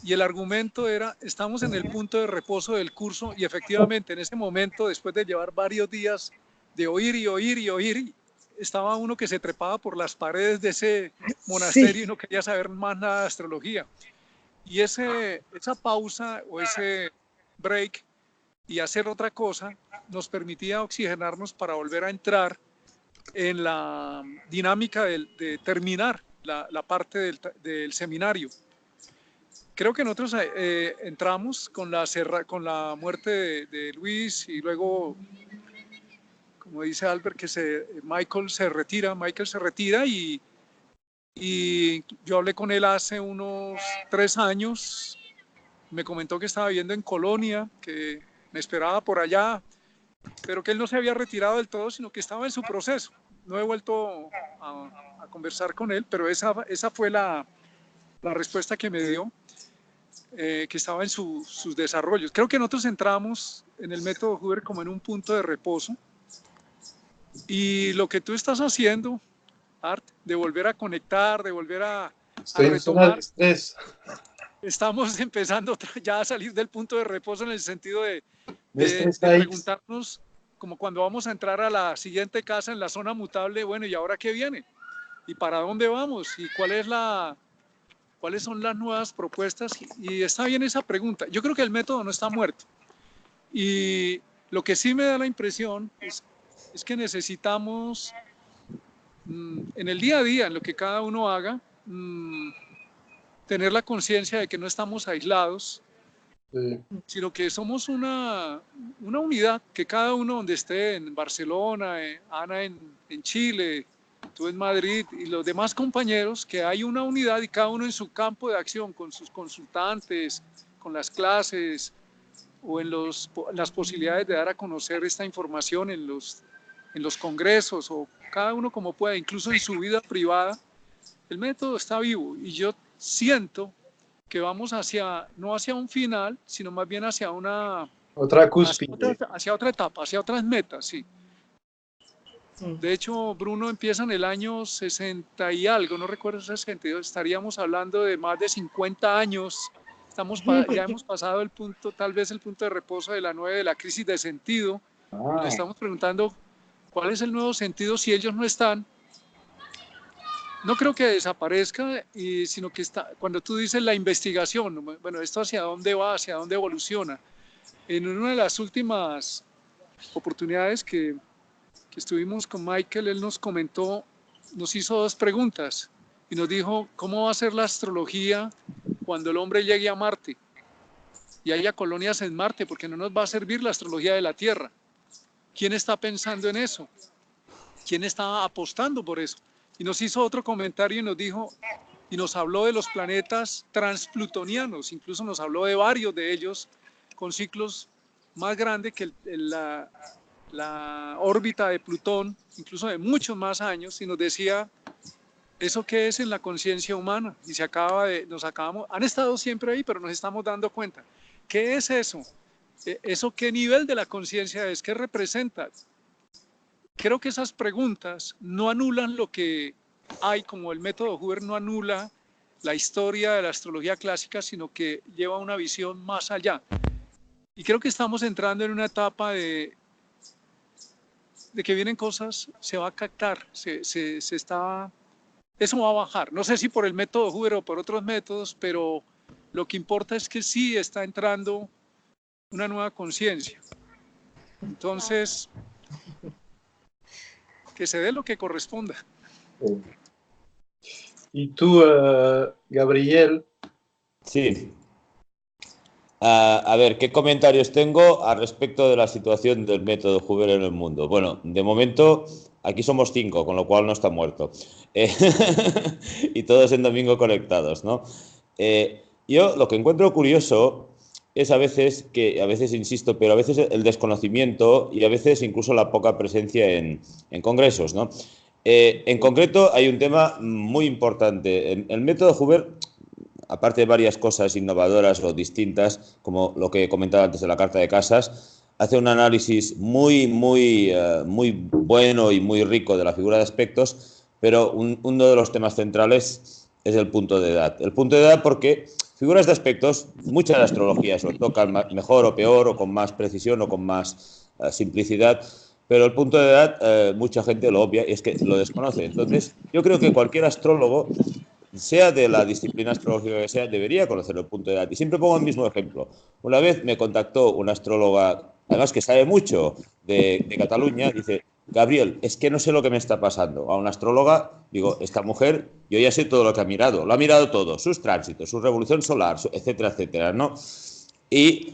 S4: Y el argumento era, estamos en el punto de reposo del curso y efectivamente en ese momento, después de llevar varios días de oír y oír y oír, estaba uno que se trepaba por las paredes de ese monasterio y no quería saber más nada de astrología. Y esa pausa o ese break y hacer otra cosa nos permitía oxigenarnos para volver a entrar en la dinámica de terminar la parte del seminario. Creo que nosotros entramos con la muerte de Luis y luego, como dice Albert, que Michael se retira y yo hablé con él hace unos 3 años, me comentó que estaba viviendo en Colonia, que me esperaba por allá, pero que él no se había retirado del todo, sino que estaba en su proceso. No he vuelto a conversar con él, pero esa fue la respuesta que me dio. Que estaba en sus desarrollos. Creo que nosotros entramos en el método Huber como en un punto de reposo y lo que tú estás haciendo, Art, de volver a conectar, de volver a
S1: Estoy en zona de
S4: retomar,
S1: estrés.
S4: estamos empezando ya a salir del punto de reposo en el sentido
S1: De
S4: de
S1: estrés ahí.
S4: preguntarnos como cuando vamos a entrar a la siguiente casa en la zona mutable, bueno, ¿y ahora qué viene? ¿Y para dónde vamos? ¿Y cuáles son las nuevas propuestas? Y está bien esa pregunta. Yo creo que el método no está muerto. Y lo que sí me da la impresión es que necesitamos en el día a día, en lo que cada uno haga, tener la conciencia de que no estamos aislados,
S1: Sí.
S4: sino que somos una unidad, que cada uno donde esté, en Barcelona, Ana en Chile, tú en Madrid y los demás compañeros, que hay una unidad y cada uno en su campo de acción, con sus consultantes, con las clases o en las posibilidades de dar a conocer esta información en los congresos o cada uno como pueda, incluso en su vida privada. El método está vivo y yo siento que vamos no hacia un final, sino más bien hacia
S1: Otra cúspide.
S4: hacia otra etapa, hacia otras metas, sí. De hecho, Bruno empieza en el año 60 y algo, no recuerdo 62, estaríamos hablando de más de 50 años. Ya hemos pasado el punto, tal vez el punto de reposo de la crisis de sentido. Nos estamos preguntando cuál es el nuevo sentido si ellos no están. No creo que desaparezca, sino que cuando tú dices la investigación, bueno, esto hacia dónde va, hacia dónde evoluciona. En una de las últimas oportunidades que estuvimos con Michael, él nos comentó, nos hizo 2 preguntas y nos dijo, ¿cómo va a ser la astrología cuando el hombre llegue a Marte y haya colonias en Marte? Porque no nos va a servir la astrología de la Tierra. ¿Quién está pensando en eso? ¿Quién está apostando por eso? Y nos hizo otro comentario y nos dijo, y nos habló de los planetas transplutonianos, incluso nos habló de varios de ellos con ciclos más grandes que la órbita de Plutón, incluso de muchos más años, y nos decía, ¿eso qué es en la conciencia humana? Y han estado siempre ahí, pero nos estamos dando cuenta. ¿Qué es eso? ¿Eso qué nivel de la conciencia es? ¿Qué representa? Creo que esas preguntas no anulan lo que hay, como el método Huber no anula la historia de la astrología clásica, sino que lleva una visión más allá. Y creo que estamos entrando en una etapa de que vienen cosas, se va a captar, eso va a bajar. No sé si por el método Huber o por otros métodos, pero lo que importa es que sí está entrando una nueva conciencia. Entonces, que se dé lo que corresponda.
S1: ¿Y tú, Gabriel?
S5: Sí. A ver, ¿qué comentarios tengo al respecto de la situación del método Huber en el mundo? Bueno, de momento aquí somos 5, con lo cual no está muerto. Y todos en domingo conectados, ¿no? Yo lo que encuentro curioso es a veces insisto, pero a veces el desconocimiento y a veces incluso la poca presencia en congresos, ¿no? En concreto hay un tema muy importante. El método Huber, aparte de varias cosas innovadoras o distintas, como lo que he comentado antes de la carta de casas, hace un análisis muy bueno y muy rico de la figura de aspectos, pero uno de los temas centrales es el punto de edad. El punto de edad porque figuras de aspectos, muchas astrologías lo tocan mejor o peor, o con más precisión o con más simplicidad, pero el punto de edad mucha gente lo obvia y es que lo desconoce. Entonces, yo creo que cualquier astrólogo, sea de la disciplina astrológica que sea, debería conocer el punto de edad. Y siempre pongo el mismo ejemplo. Una vez me contactó una astróloga, además que sabe mucho de Cataluña, dice: Gabriel, es que no sé lo que me está pasando. A una astróloga, digo, esta mujer, yo ya sé todo lo que ha mirado. Lo ha mirado todo, sus tránsitos, su revolución solar, etcétera, etcétera, ¿no? Y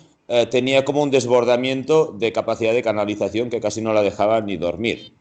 S5: tenía como un desbordamiento de capacidad de canalización que casi no la dejaba ni dormir.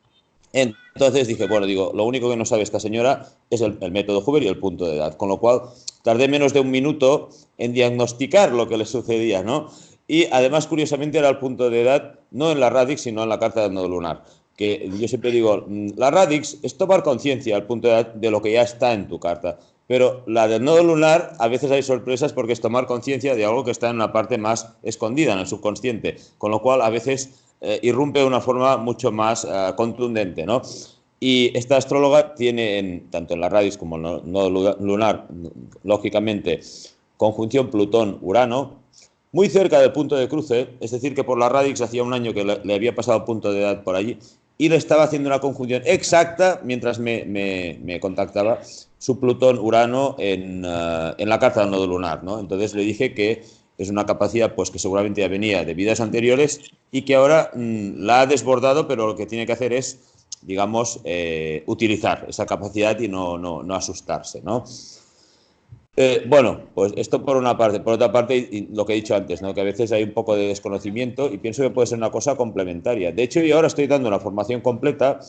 S5: Entonces dije, bueno, lo único que no sabe esta señora es el método Huber y el punto de edad, con lo cual tardé menos de un minuto en diagnosticar lo que le sucedía, ¿no? Y además, curiosamente, era el punto de edad no en la radix, sino en la carta del nodo lunar, que yo siempre digo, la radix es tomar conciencia al punto de edad de lo que ya está en tu carta, pero la del nodo lunar a veces hay sorpresas porque es tomar conciencia de algo que está en una parte más escondida, en el subconsciente, con lo cual a veces irrumpe de una forma mucho más contundente, ¿no? Y esta astróloga tiene, tanto en la radix como en el nodo lunar, lógicamente, conjunción Plutón-Urano, muy cerca del punto de cruce, es decir, que por la radix hacía un año que le había pasado punto de edad por allí, y le estaba haciendo una conjunción exacta mientras me contactaba su Plutón-Urano en la carta del nodo lunar, ¿no? Entonces le dije que es una capacidad pues que seguramente ya venía de vidas anteriores y que ahora la ha desbordado, pero lo que tiene que hacer es, digamos, utilizar esa capacidad y no asustarse, ¿no? Bueno, pues esto por una parte. Por otra parte, y lo que he dicho antes, ¿no? Que a veces hay un poco de desconocimiento y pienso que puede ser una cosa complementaria. De hecho, yo ahora estoy dando una formación completa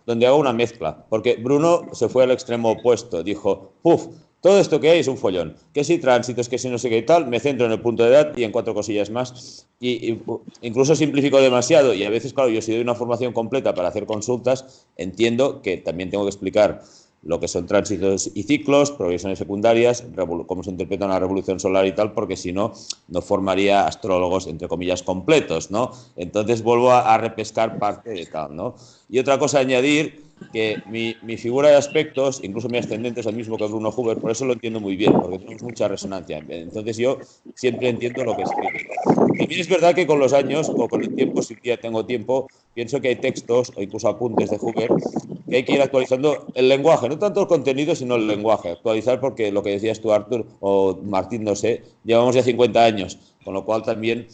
S5: donde hago una mezcla, porque Bruno se fue al extremo opuesto. Dijo, ¡puf! Todo esto que hay es un follón. Que si tránsitos, que si no sé qué y tal, me centro en el punto de edad y en 4 cosillas más. Y incluso simplifico demasiado. Y a veces, claro, yo si doy una formación completa para hacer consultas, entiendo que también tengo que explicar lo que son tránsitos y ciclos, progresiones secundarias, cómo se interpreta una revolución solar y tal, porque si no, no formaría astrólogos, entre comillas, completos, ¿no? Entonces vuelvo a repescar parte de tal, ¿no? Y otra cosa a añadir, que mi figura de aspectos, incluso mi ascendente es el mismo que Bruno Huber, por eso lo entiendo muy bien, porque tenemos mucha resonancia. Entonces yo siempre entiendo lo que escribo. También es verdad que con los años, o con el tiempo, si ya tengo tiempo, pienso que hay textos, o incluso apuntes de Huber, que hay que ir actualizando el lenguaje, no tanto el contenido, sino el lenguaje. Actualizar porque lo que decías tú, Artur, o Martín, no sé, llevamos ya 50 años, con lo cual también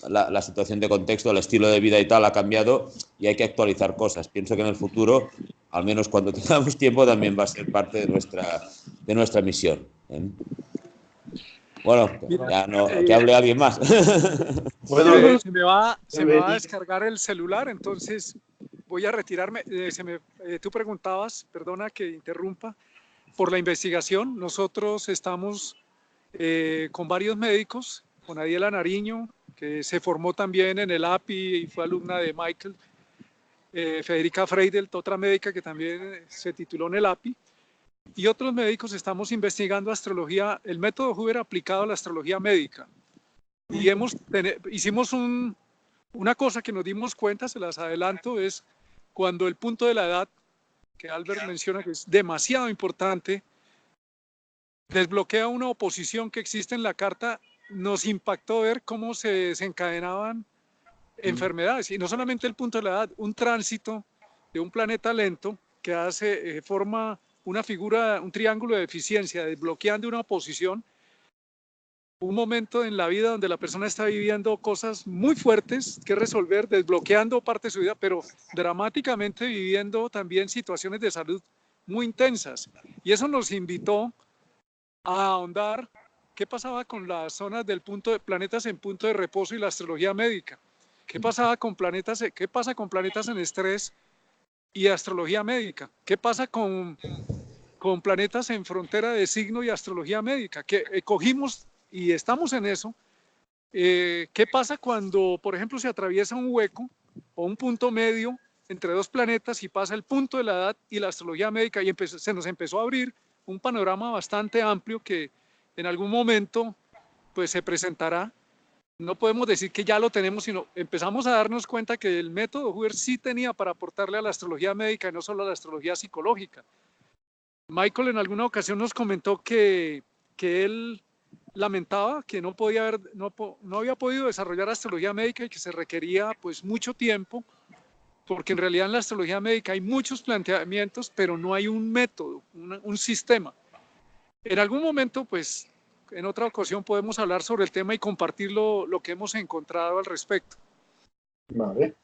S5: la situación de contexto, el estilo de vida y tal ha cambiado y hay que actualizar cosas. Pienso que en el futuro, al menos cuando tengamos tiempo, también va a ser parte de nuestra misión. Bueno, ya no, que hable alguien más.
S1: Bueno,
S4: se me va a descargar el celular, entonces voy a retirarme. Tú preguntabas, perdona que interrumpa, por la investigación. Nosotros estamos con varios médicos, con Adiela Nariño, que se formó también en el API y fue alumna de Michael, Federica Freidel, otra médica que también se tituló en el API, y otros médicos estamos investigando astrología, el método Huber aplicado a la astrología médica. Y hicimos una cosa que nos dimos cuenta, se las adelanto, es cuando el punto de la edad, que Albert menciona que es demasiado importante, desbloquea una oposición que existe en la carta. Nos impactó ver cómo se desencadenaban enfermedades, y no solamente el punto de la edad, un tránsito de un planeta lento que hace, forma una figura, un triángulo de eficiencia, desbloqueando una oposición, un momento en la vida donde la persona está viviendo cosas muy fuertes que resolver, desbloqueando parte de su vida, pero dramáticamente viviendo también situaciones de salud muy intensas. Y eso nos invitó a ahondar qué pasaba con las zonas del punto de planetas en punto de reposo y la astrología médica. ¿Qué pasa con planetas en estrés y astrología médica? ¿Qué pasa con planetas en frontera de signo y astrología médica? Que cogimos y estamos en eso. ¿Qué pasa cuando, por ejemplo, se atraviesa un hueco o un punto medio entre dos planetas y pasa el punto de la edad y la astrología médica? Y se nos empezó a abrir un panorama bastante amplio que en algún momento pues se presentará. No podemos decir que ya lo tenemos, sino empezamos a darnos cuenta que el método Huber sí tenía para aportarle a la astrología médica y no solo a la astrología psicológica. Michael en alguna ocasión nos comentó que él lamentaba que no había podido desarrollar astrología médica y que se requería pues mucho tiempo, porque en realidad en la astrología médica hay muchos planteamientos, pero no hay un método, un sistema. En algún momento, pues, en otra ocasión podemos hablar sobre el tema y compartir lo que hemos encontrado al respecto.
S1: Vale.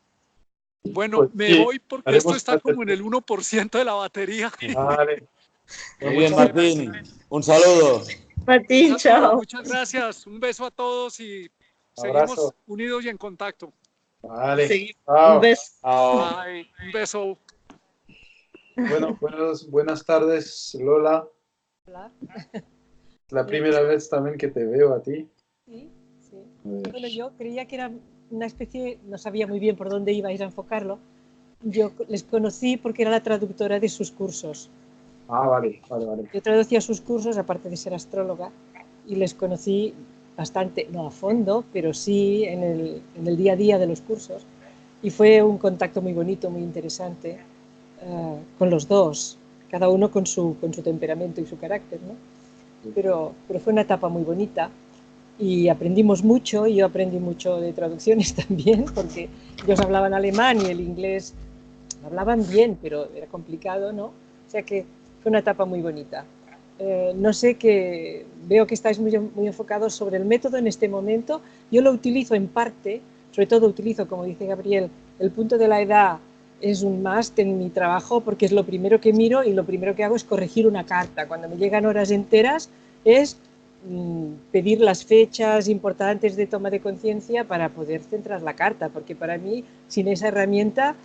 S4: Bueno,
S1: Pues
S4: me
S1: sí,
S4: voy porque esto está como en el 1% de la batería.
S1: Vale.
S5: Muy bien, Martín. Un saludo.
S3: Martín, chao.
S4: Muchas gracias. Un beso a todos y seguimos
S1: Abrazo.
S4: unidos y en contacto.
S1: Vale.
S3: Sí,
S1: Chao.
S3: un beso.
S5: Chao.
S4: Bye. Un beso.
S1: Bueno, buenas tardes, Lola.
S6: Hola.
S1: La primera vez también que te veo a ti.
S6: Sí, sí. Bueno, yo creía que era una especie, no sabía muy bien por dónde ibais a enfocarlo. Yo les conocí porque era la traductora de sus cursos.
S1: Ah, vale.
S6: Yo traducía sus cursos, aparte de ser astróloga, y les conocí bastante, no a fondo, pero sí en el día a día de los cursos. Y fue un contacto muy bonito, muy interesante, con los dos, cada uno con su temperamento y su carácter, ¿no? Pero fue una etapa muy bonita y aprendimos mucho, y yo aprendí mucho de traducciones también, porque ellos hablaban alemán y el inglés hablaban bien, pero era complicado, ¿no? O sea que fue una etapa muy bonita. No sé, que veo que estáis muy enfocados sobre el método en este momento. Yo lo utilizo en parte, sobre todo utilizo, como dice Gabriel, el punto de la edad es un must en mi trabajo, porque es lo primero que miro y lo primero que hago es corregir una carta. Cuando me llegan horas enteras es pedir las fechas importantes de toma de conciencia para poder centrar la carta, porque para mí, sin esa herramienta,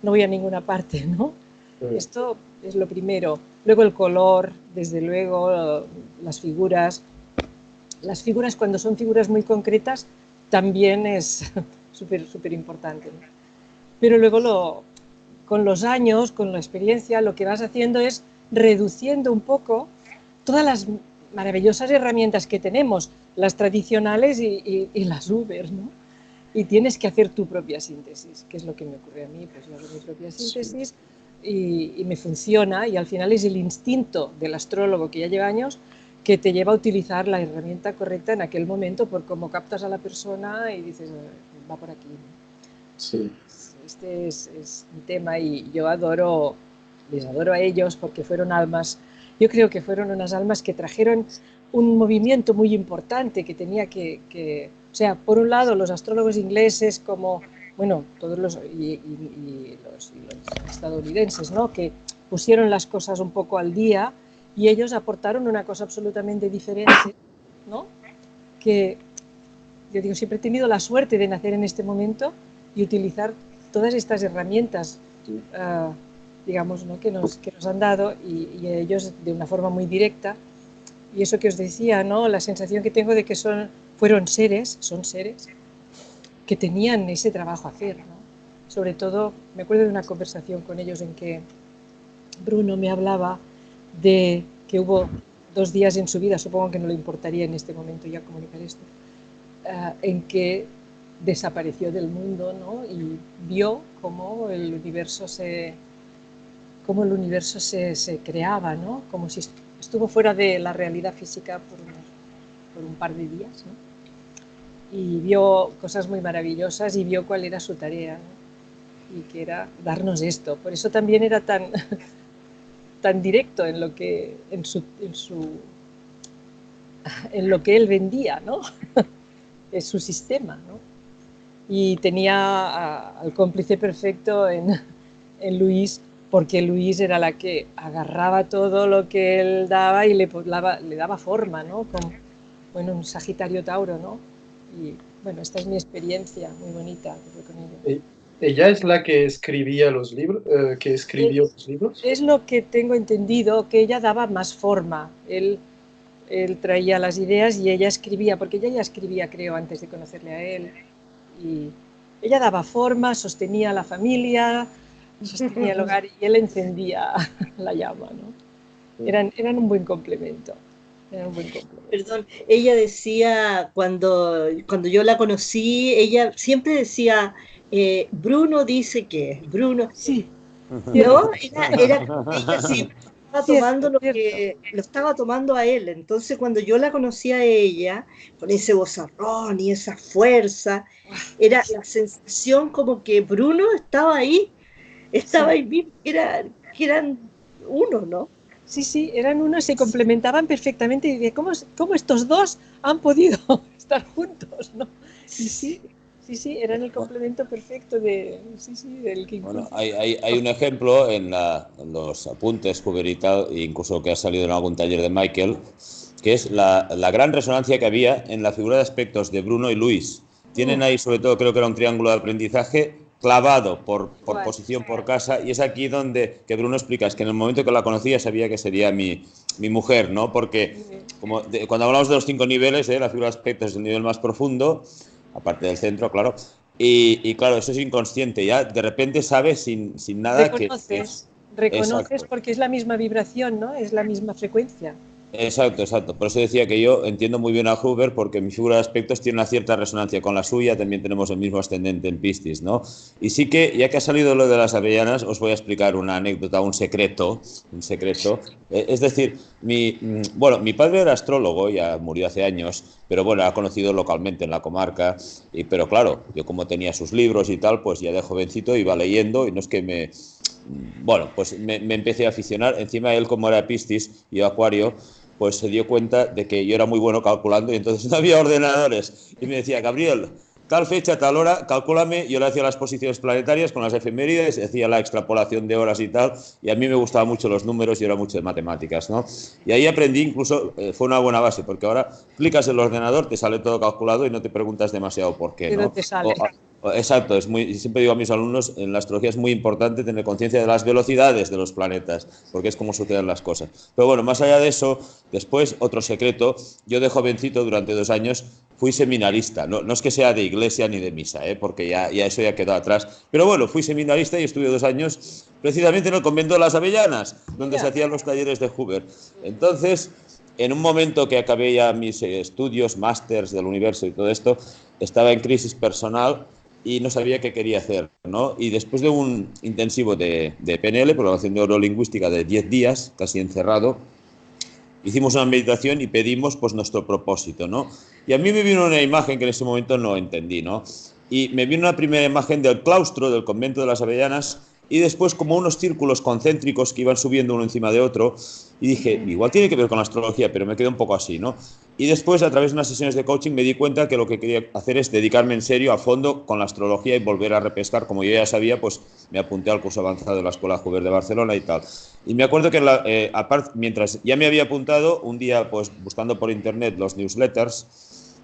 S6: no voy a ninguna parte, ¿no? Sí. Esto es lo primero. Luego el color, desde luego, las figuras. Las figuras, cuando son figuras muy concretas, también es súper importante, ¿no? Pero luego con los años, con la experiencia, lo que vas haciendo es reduciendo un poco todas las maravillosas herramientas que tenemos, las tradicionales y las Uber, ¿no? Y tienes que hacer tu propia síntesis, que es lo que me ocurre a mí. Pues yo hago mi propia síntesis y me funciona, y al final es el instinto del astrólogo que ya lleva años que te lleva a utilizar la herramienta correcta en aquel momento, por cómo captas a la persona y dices, va por aquí, ¿no?
S1: Sí.
S6: Este es un tema, y yo les adoro a ellos, porque fueron almas, yo creo que fueron unas almas que trajeron un movimiento muy importante que tenía que o sea, por un lado los astrólogos ingleses, como, bueno, todos los estadounidenses, ¿no?, que pusieron las cosas un poco al día, y ellos aportaron una cosa absolutamente diferente, ¿no? Que yo digo, siempre he tenido la suerte de nacer en este momento y utilizar todas estas herramientas, digamos, ¿no?, que nos han dado, y ellos de una forma muy directa. Y eso que os decía, ¿no?, la sensación que tengo de que son seres que tenían ese trabajo a hacer, ¿no? Sobre todo, me acuerdo de una conversación con ellos en que Bruno me hablaba de que hubo 2 días en su vida, supongo que no le importaría en este momento ya comunicar esto, en que desapareció del mundo, ¿no?, y vio cómo el universo se creaba, ¿no?, como si estuvo fuera de la realidad física por un par de días, ¿no? Y vio cosas muy maravillosas y vio cuál era su tarea, ¿no? Y que era darnos esto. Por eso también era tan, tan directo en lo que, en lo que él vendía, ¿no? Es su sistema, ¿no? Y tenía al cómplice perfecto en Luis, porque Luis era la que agarraba todo lo que él daba y le daba forma, ¿no? Como, bueno, un Sagitario Tauro, ¿no? Y bueno, esta es mi experiencia muy bonita con ella.
S1: ¿Ella es la que escribía los libros, que escribió los libros?
S6: Es lo que tengo entendido, que ella daba más forma. Él traía las ideas y ella escribía, porque ella ya escribía, creo, antes de conocerle a él. Y ella daba forma, sostenía la familia, sostenía el hogar y él encendía la llama, ¿no? Eran un buen complemento. Eran un buen complemento.
S3: Perdón, ella decía, cuando yo la conocí, ella siempre decía, Bruno dice que, Bruno,
S6: Sí.
S3: ¿no? Ella siempre estaba tomando lo estaba tomando a él. Entonces, cuando yo la conocí a ella, con ese vozarrón y esa fuerza, era la sensación como que Bruno estaba ahí mismo, que eran uno, ¿no?
S6: Sí, sí, eran uno, se complementaban perfectamente. Y de ¿cómo estos dos han podido estar juntos, ¿no? Y sí, eran el complemento perfecto del King.
S5: Bueno, hay un ejemplo en los apuntes Huber y tal, incluso que ha salido en algún taller de Michael, que es la gran resonancia que había en la figura de aspectos de Bruno y Luis. Tienen ahí, sobre todo, creo que era un triángulo de aprendizaje clavado por posición por casa, y es aquí donde que Bruno explica, es que en el momento que la conocía sabía que sería mi mujer, ¿no? Porque cuando hablamos de los 5 niveles, la figura de aspectos es el nivel más profundo, aparte del centro, claro, y claro, eso es inconsciente, ya de repente sabes sin nada
S6: reconoces
S5: Exacto.
S6: Porque es la misma vibración, ¿no? Es la misma frecuencia.
S5: Exacto. Por eso decía que yo entiendo muy bien a Huber, porque mi figura de aspectos tiene una cierta resonancia con la suya, también tenemos el mismo ascendente en Piscis, ¿no? Y sí que, ya que ha salido lo de las avellanas, os voy a explicar una anécdota, un secreto. Es decir, mi padre era astrólogo, ya murió hace años, pero bueno, ha conocido localmente en la comarca, pero claro, yo como tenía sus libros y tal, pues ya de jovencito iba leyendo, y no es que me empecé a aficionar. Encima él, como era Piscis y yo Acuario, pues se dio cuenta de que yo era muy bueno calculando, y entonces no había ordenadores. Y me decía, Gabriel, tal fecha, tal hora, calcúlame. Yo le hacía las posiciones planetarias con las efemérides, hacía la extrapolación de horas y tal, y a mí me gustaban mucho los números y era mucho de matemáticas, ¿no? Y ahí aprendí, incluso, fue una buena base, porque ahora clicas el ordenador, te sale todo calculado y no te preguntas demasiado por qué, ¿no?
S6: Te sale.
S5: Exacto, siempre digo a mis alumnos, en la astrología es muy importante tener conciencia de las velocidades de los planetas, porque es como suceden las cosas. Pero bueno, más allá de eso, después, otro secreto, yo de jovencito, durante 2 años, fui seminarista. No es que sea de iglesia ni de misa, porque ya eso ya quedó atrás. Pero bueno, fui seminarista y estuve 2 años precisamente en el convento de las Avellanas, donde se hacían los talleres de Huber. Entonces, en un momento que acabé ya mis estudios, másters del universo y todo esto, estaba en crisis personal y no sabía qué quería hacer, ¿no? Y después de un intensivo de PNL, programación neurolingüística, de 10 días, casi encerrado, hicimos una meditación y pedimos, pues, nuestro propósito, ¿no? Y a mí me vino una imagen que en ese momento no entendí, ¿no? Y me vino una primera imagen del claustro del convento de las Avellanas, y después como unos círculos concéntricos que iban subiendo uno encima de otro, y dije, igual tiene que ver con la astrología, pero me quedé un poco así, ¿no? Y después, a través de unas sesiones de coaching, me di cuenta que lo que quería hacer es dedicarme en serio, a fondo, con la astrología y volver a repescar. Como yo ya sabía, pues me apunté al curso avanzado de la Escuela Huber de Barcelona y tal. Y me acuerdo que mientras ya me había apuntado, un día, pues buscando por internet los newsletters,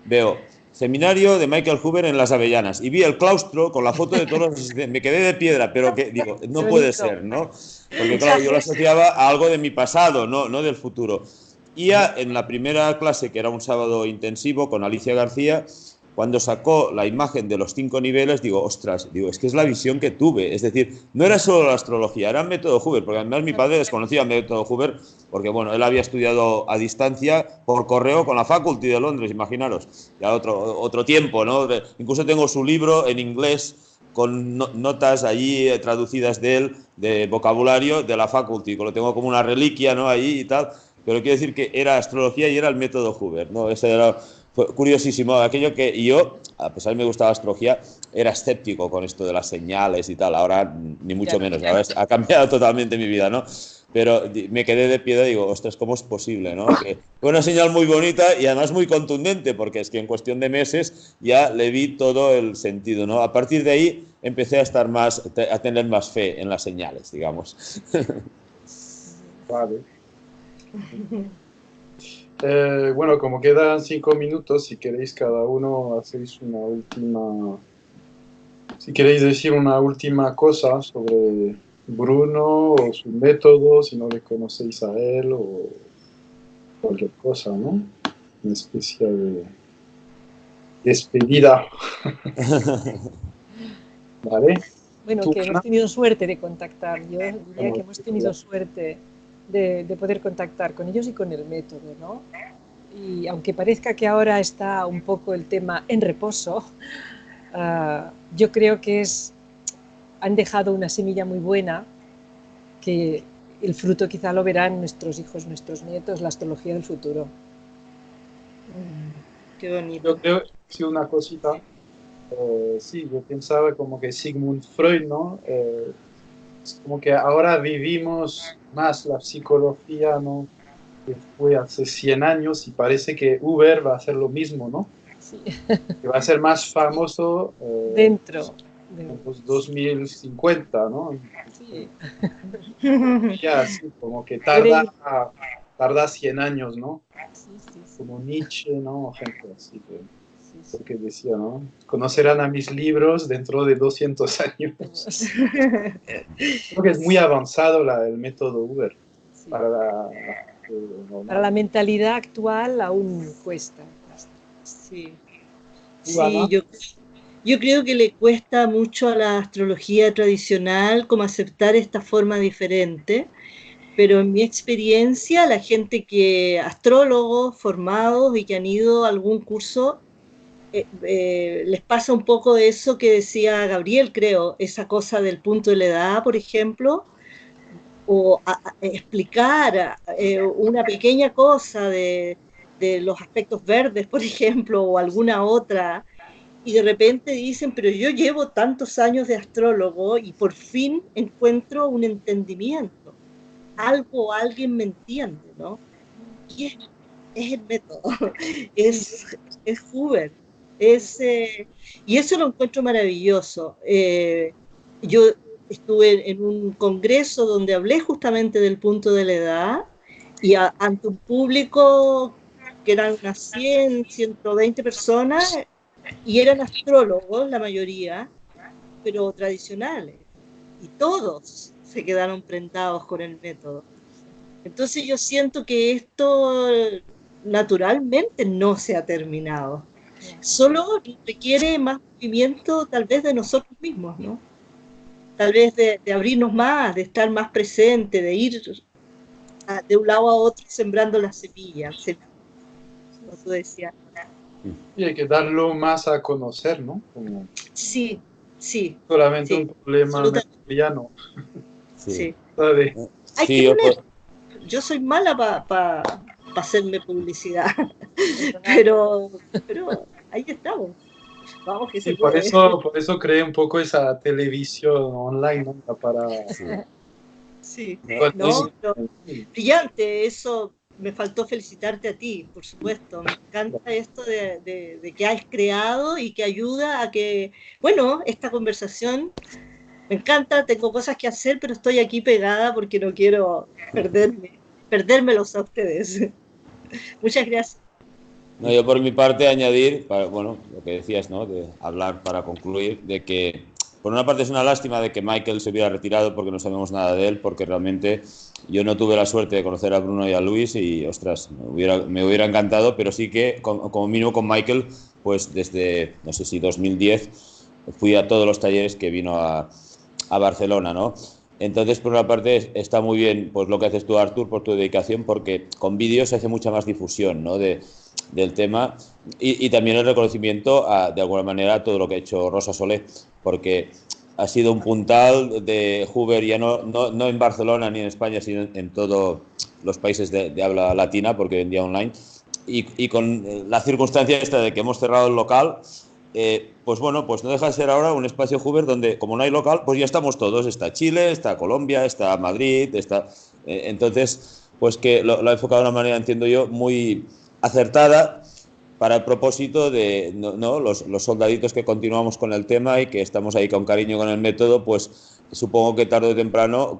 S5: veo seminario de Michael Huber en las Avellanas, y vi el claustro con la foto de todos los asistentes. Me quedé de piedra, pero que digo, no puede ser, ¿no? Porque claro, yo lo asociaba a algo de mi pasado, no del futuro. Y ya en la primera clase, que era un sábado intensivo con Alicia García, cuando sacó la imagen de los 5 niveles, digo, ostras, es que es la visión que tuve. Es decir, no era solo la astrología, era el método Huber, porque además mi padre desconocía el método Huber, porque bueno, él había estudiado a distancia por correo con la Faculty de Londres, imaginaros, ya otro tiempo, ¿no? Incluso tengo su libro en inglés con notas allí traducidas de él, de vocabulario de la Faculty, que lo tengo como una reliquia, ¿no? Ahí y tal. pero quiero decir que era astrología y era el método Huber, ¿no? Fue curiosísimo, aquello que yo, a pesar de que me gustaba astrología, era escéptico con esto de las señales y tal. Ahora ni mucho menos, ahora ha cambiado totalmente mi vida, ¿no? Pero me quedé de piedra y digo, ostras, ¿cómo es posible, no? Que fue una señal muy bonita y además muy contundente, porque es que en cuestión de meses ya le vi todo el sentido, ¿no? A partir de ahí empecé a tener más fe en las señales, digamos.
S1: Vale. Bueno, como quedan 5 minutos, si queréis cada uno hacéis una última... Si queréis decir una última cosa sobre Bruno o su método, si no le conocéis a él o cualquier cosa, ¿no? Una especie de despedida. ¿Vale?
S6: Bueno, que hemos tenido suerte de contactar. Yo diría que hemos tenido suerte de poder contactar con ellos y con el método, ¿no? Y aunque parezca que ahora está un poco el tema en reposo, yo creo que han dejado una semilla muy buena, que el fruto quizá lo verán nuestros hijos, nuestros nietos, la astrología del futuro.
S3: Qué bonito.
S1: Yo creo, sí, una cosita. Sí, yo pensaba como que Sigmund Freud, ¿no? Es como que ahora vivimos más la psicología, ¿no? Que fue hace 100 años y parece que Uber va a hacer lo mismo, ¿no?
S6: Sí.
S1: Que va a ser más famoso
S6: dentro
S1: en los 2050, ¿no?
S6: Sí.
S1: Ya, sí, como que tarda 100 años, ¿no?
S6: Sí, sí, sí.
S1: Como Nietzsche, ¿no? Gente así que...
S6: Sí,
S1: Porque decía, ¿no? Conocerán a mis libros dentro de 200 años. Creo que es muy avanzado el método Uber.
S6: sí.
S1: Para
S6: la mentalidad actual aún cuesta.
S3: Sí,
S1: Ana.
S3: sí, yo creo que le cuesta mucho a la astrología tradicional como aceptar esta forma diferente, pero en mi experiencia, la gente astrólogos formados y que han ido a algún curso, les pasa un poco eso que decía Gabriel, creo, esa cosa del punto de la edad, por ejemplo, o explicar una pequeña cosa de los aspectos verdes, por ejemplo, o alguna otra, y de repente dicen, pero yo llevo tantos años de astrólogo y por fin encuentro un entendimiento, algo o alguien me entiende, ¿no? Y es el método, es Huber, y eso lo encuentro maravilloso. Yo estuve en un congreso donde hablé justamente del punto de la edad y ante un público que eran unas 100, 120 personas y eran astrólogos la mayoría, pero tradicionales, y todos se quedaron prendados con el método. Entonces yo siento que esto naturalmente no se ha terminado. Solo requiere más movimiento tal vez de nosotros mismos, ¿no? Tal vez de abrirnos más, de estar más presente, de ir de un lado a otro sembrando las semillas, como tú decías.
S1: Y hay que darlo más a conocer, ¿no? Como
S3: Sí, sí.
S1: solamente
S3: sí,
S1: un problema mediano.
S3: Sí.
S1: ¿Sabe?
S3: Hay
S5: Sí,
S3: que poner. Yo soy mala para hacerme publicidad, pero ahí estamos. Vamos que se puede.
S1: Por eso creé un poco esa televisión online, ¿no? Para...
S3: Sí,
S1: Bueno,
S3: brillante, eso me faltó felicitarte a ti, por supuesto. Me encanta esto de que has creado y que ayuda a que, bueno, esta conversación me encanta, tengo cosas que hacer, pero estoy aquí pegada porque no quiero perdérmelos a ustedes. Muchas gracias.
S5: No, yo por mi parte añadir, bueno, lo que decías, ¿no? De hablar para concluir, de que por una parte es una lástima de que Michael se hubiera retirado porque no sabemos nada de él, porque realmente yo no tuve la suerte de conocer a Bruno y a Luis y, ostras, me hubiera encantado, pero sí que como mínimo con Michael, pues desde, no sé si 2010, fui a todos los talleres que vino a Barcelona, ¿no? Entonces, por una parte, está muy bien pues lo que haces tú, Artur, por tu dedicación, porque con vídeos se hace mucha más difusión, ¿no? Del tema y también el reconocimiento de alguna manera a todo lo que ha hecho Rosa Solé, porque ha sido un puntal de Huber ya no en Barcelona ni en España, sino en todo los países de habla latina, porque vendía online, y con la circunstancia esta de que hemos cerrado el local, pues bueno, pues no deja de ser ahora un espacio Hoover donde, como no hay local, pues ya estamos todos. Está Chile, está Colombia, está Madrid, está... entonces, pues que lo ha enfocado de una manera, entiendo yo, muy acertada para el propósito de los soldaditos que continuamos con el tema y que estamos ahí con cariño con el método, pues supongo que tarde o temprano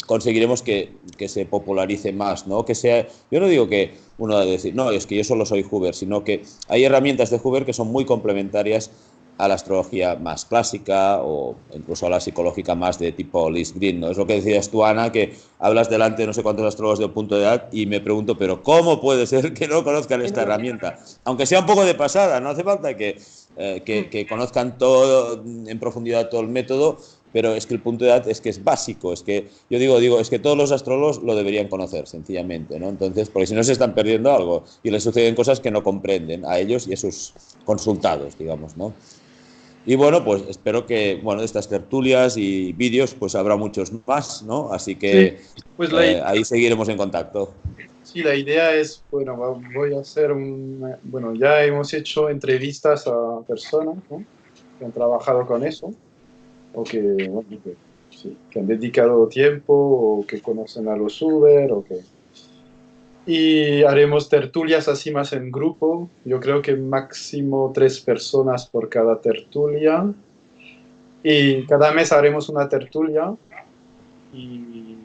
S5: conseguiremos que se popularice más, ¿no? Que sea, yo no digo que uno va a decir, no, es que yo solo soy Hoover, sino que hay herramientas de Hoover que son muy complementarias a la astrología más clásica o incluso a la psicológica más de tipo Liz Green, ¿no? Es lo que decías tú, Ana, que hablas delante de no sé cuántos astrólogos de punto de edad y me pregunto, pero ¿cómo puede ser que no conozcan esta herramienta? Aunque sea un poco de pasada, no hace falta que conozcan todo en profundidad todo el método, pero es que el punto de edad es que es básico, es que yo digo, es que todos los astrólogos lo deberían conocer, sencillamente, ¿no? Entonces, porque si no se están perdiendo algo y les suceden cosas que no comprenden a ellos y a sus consultados, digamos, ¿no? Y bueno, pues espero que, bueno, de estas tertulias y vídeos, pues habrá muchos más, ¿no? Así que
S1: Sí, pues
S5: ahí seguiremos en contacto.
S1: sí, la idea es, bueno, voy a hacer bueno, ya hemos hecho entrevistas a personas, ¿no? Que han trabajado con eso, o que, bueno, sí, que han dedicado tiempo, o que conocen a los Uber, o que... Y haremos tertulias así más en grupo. Yo creo que máximo 3 personas por cada tertulia. Y cada mes haremos una tertulia. Y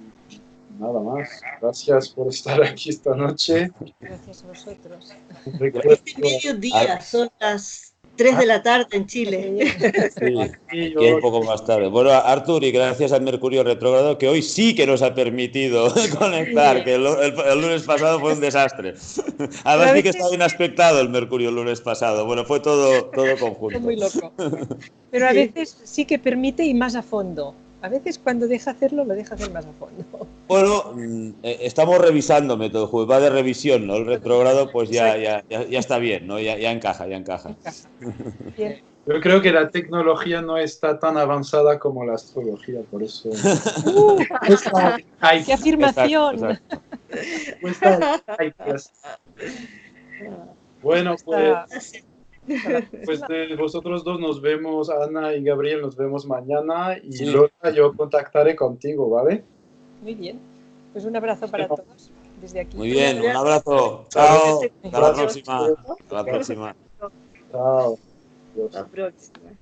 S1: nada más. Gracias por estar aquí esta noche.
S6: Gracias a vosotros.
S3: Este mediodía, son las 3 de la tarde en Chile.
S5: Sí, aquí un poco más tarde. Bueno, Artur, y gracias al Mercurio retrógrado, que hoy sí que nos ha permitido conectar, que el lunes pasado fue un desastre. Además, sí que estaba inaspectado el Mercurio el lunes pasado. Bueno, fue todo conjunto.
S6: Fue muy loco. Pero a veces sí que permite y más a fondo. A veces cuando deja hacerlo, lo deja hacer más a fondo.
S5: Bueno, estamos revisando método Hoover, va de revisión, ¿no? El retrógrado, pues ya está bien, ¿no? Ya encaja.
S6: Bien.
S1: Yo creo que la tecnología no está tan avanzada como la astrología, por eso.
S6: ¡Qué afirmación!
S5: Exacto.
S1: Bueno, pues de vosotros dos nos vemos, Ana y Gabriel, nos vemos mañana y
S5: Sí.
S1: Lola, yo contactaré contigo, ¿vale?
S6: Muy bien. Pues un abrazo para todos desde aquí.
S5: Muy bien, un abrazo. Chao. Hasta la próxima.
S1: Chao.
S3: La próxima.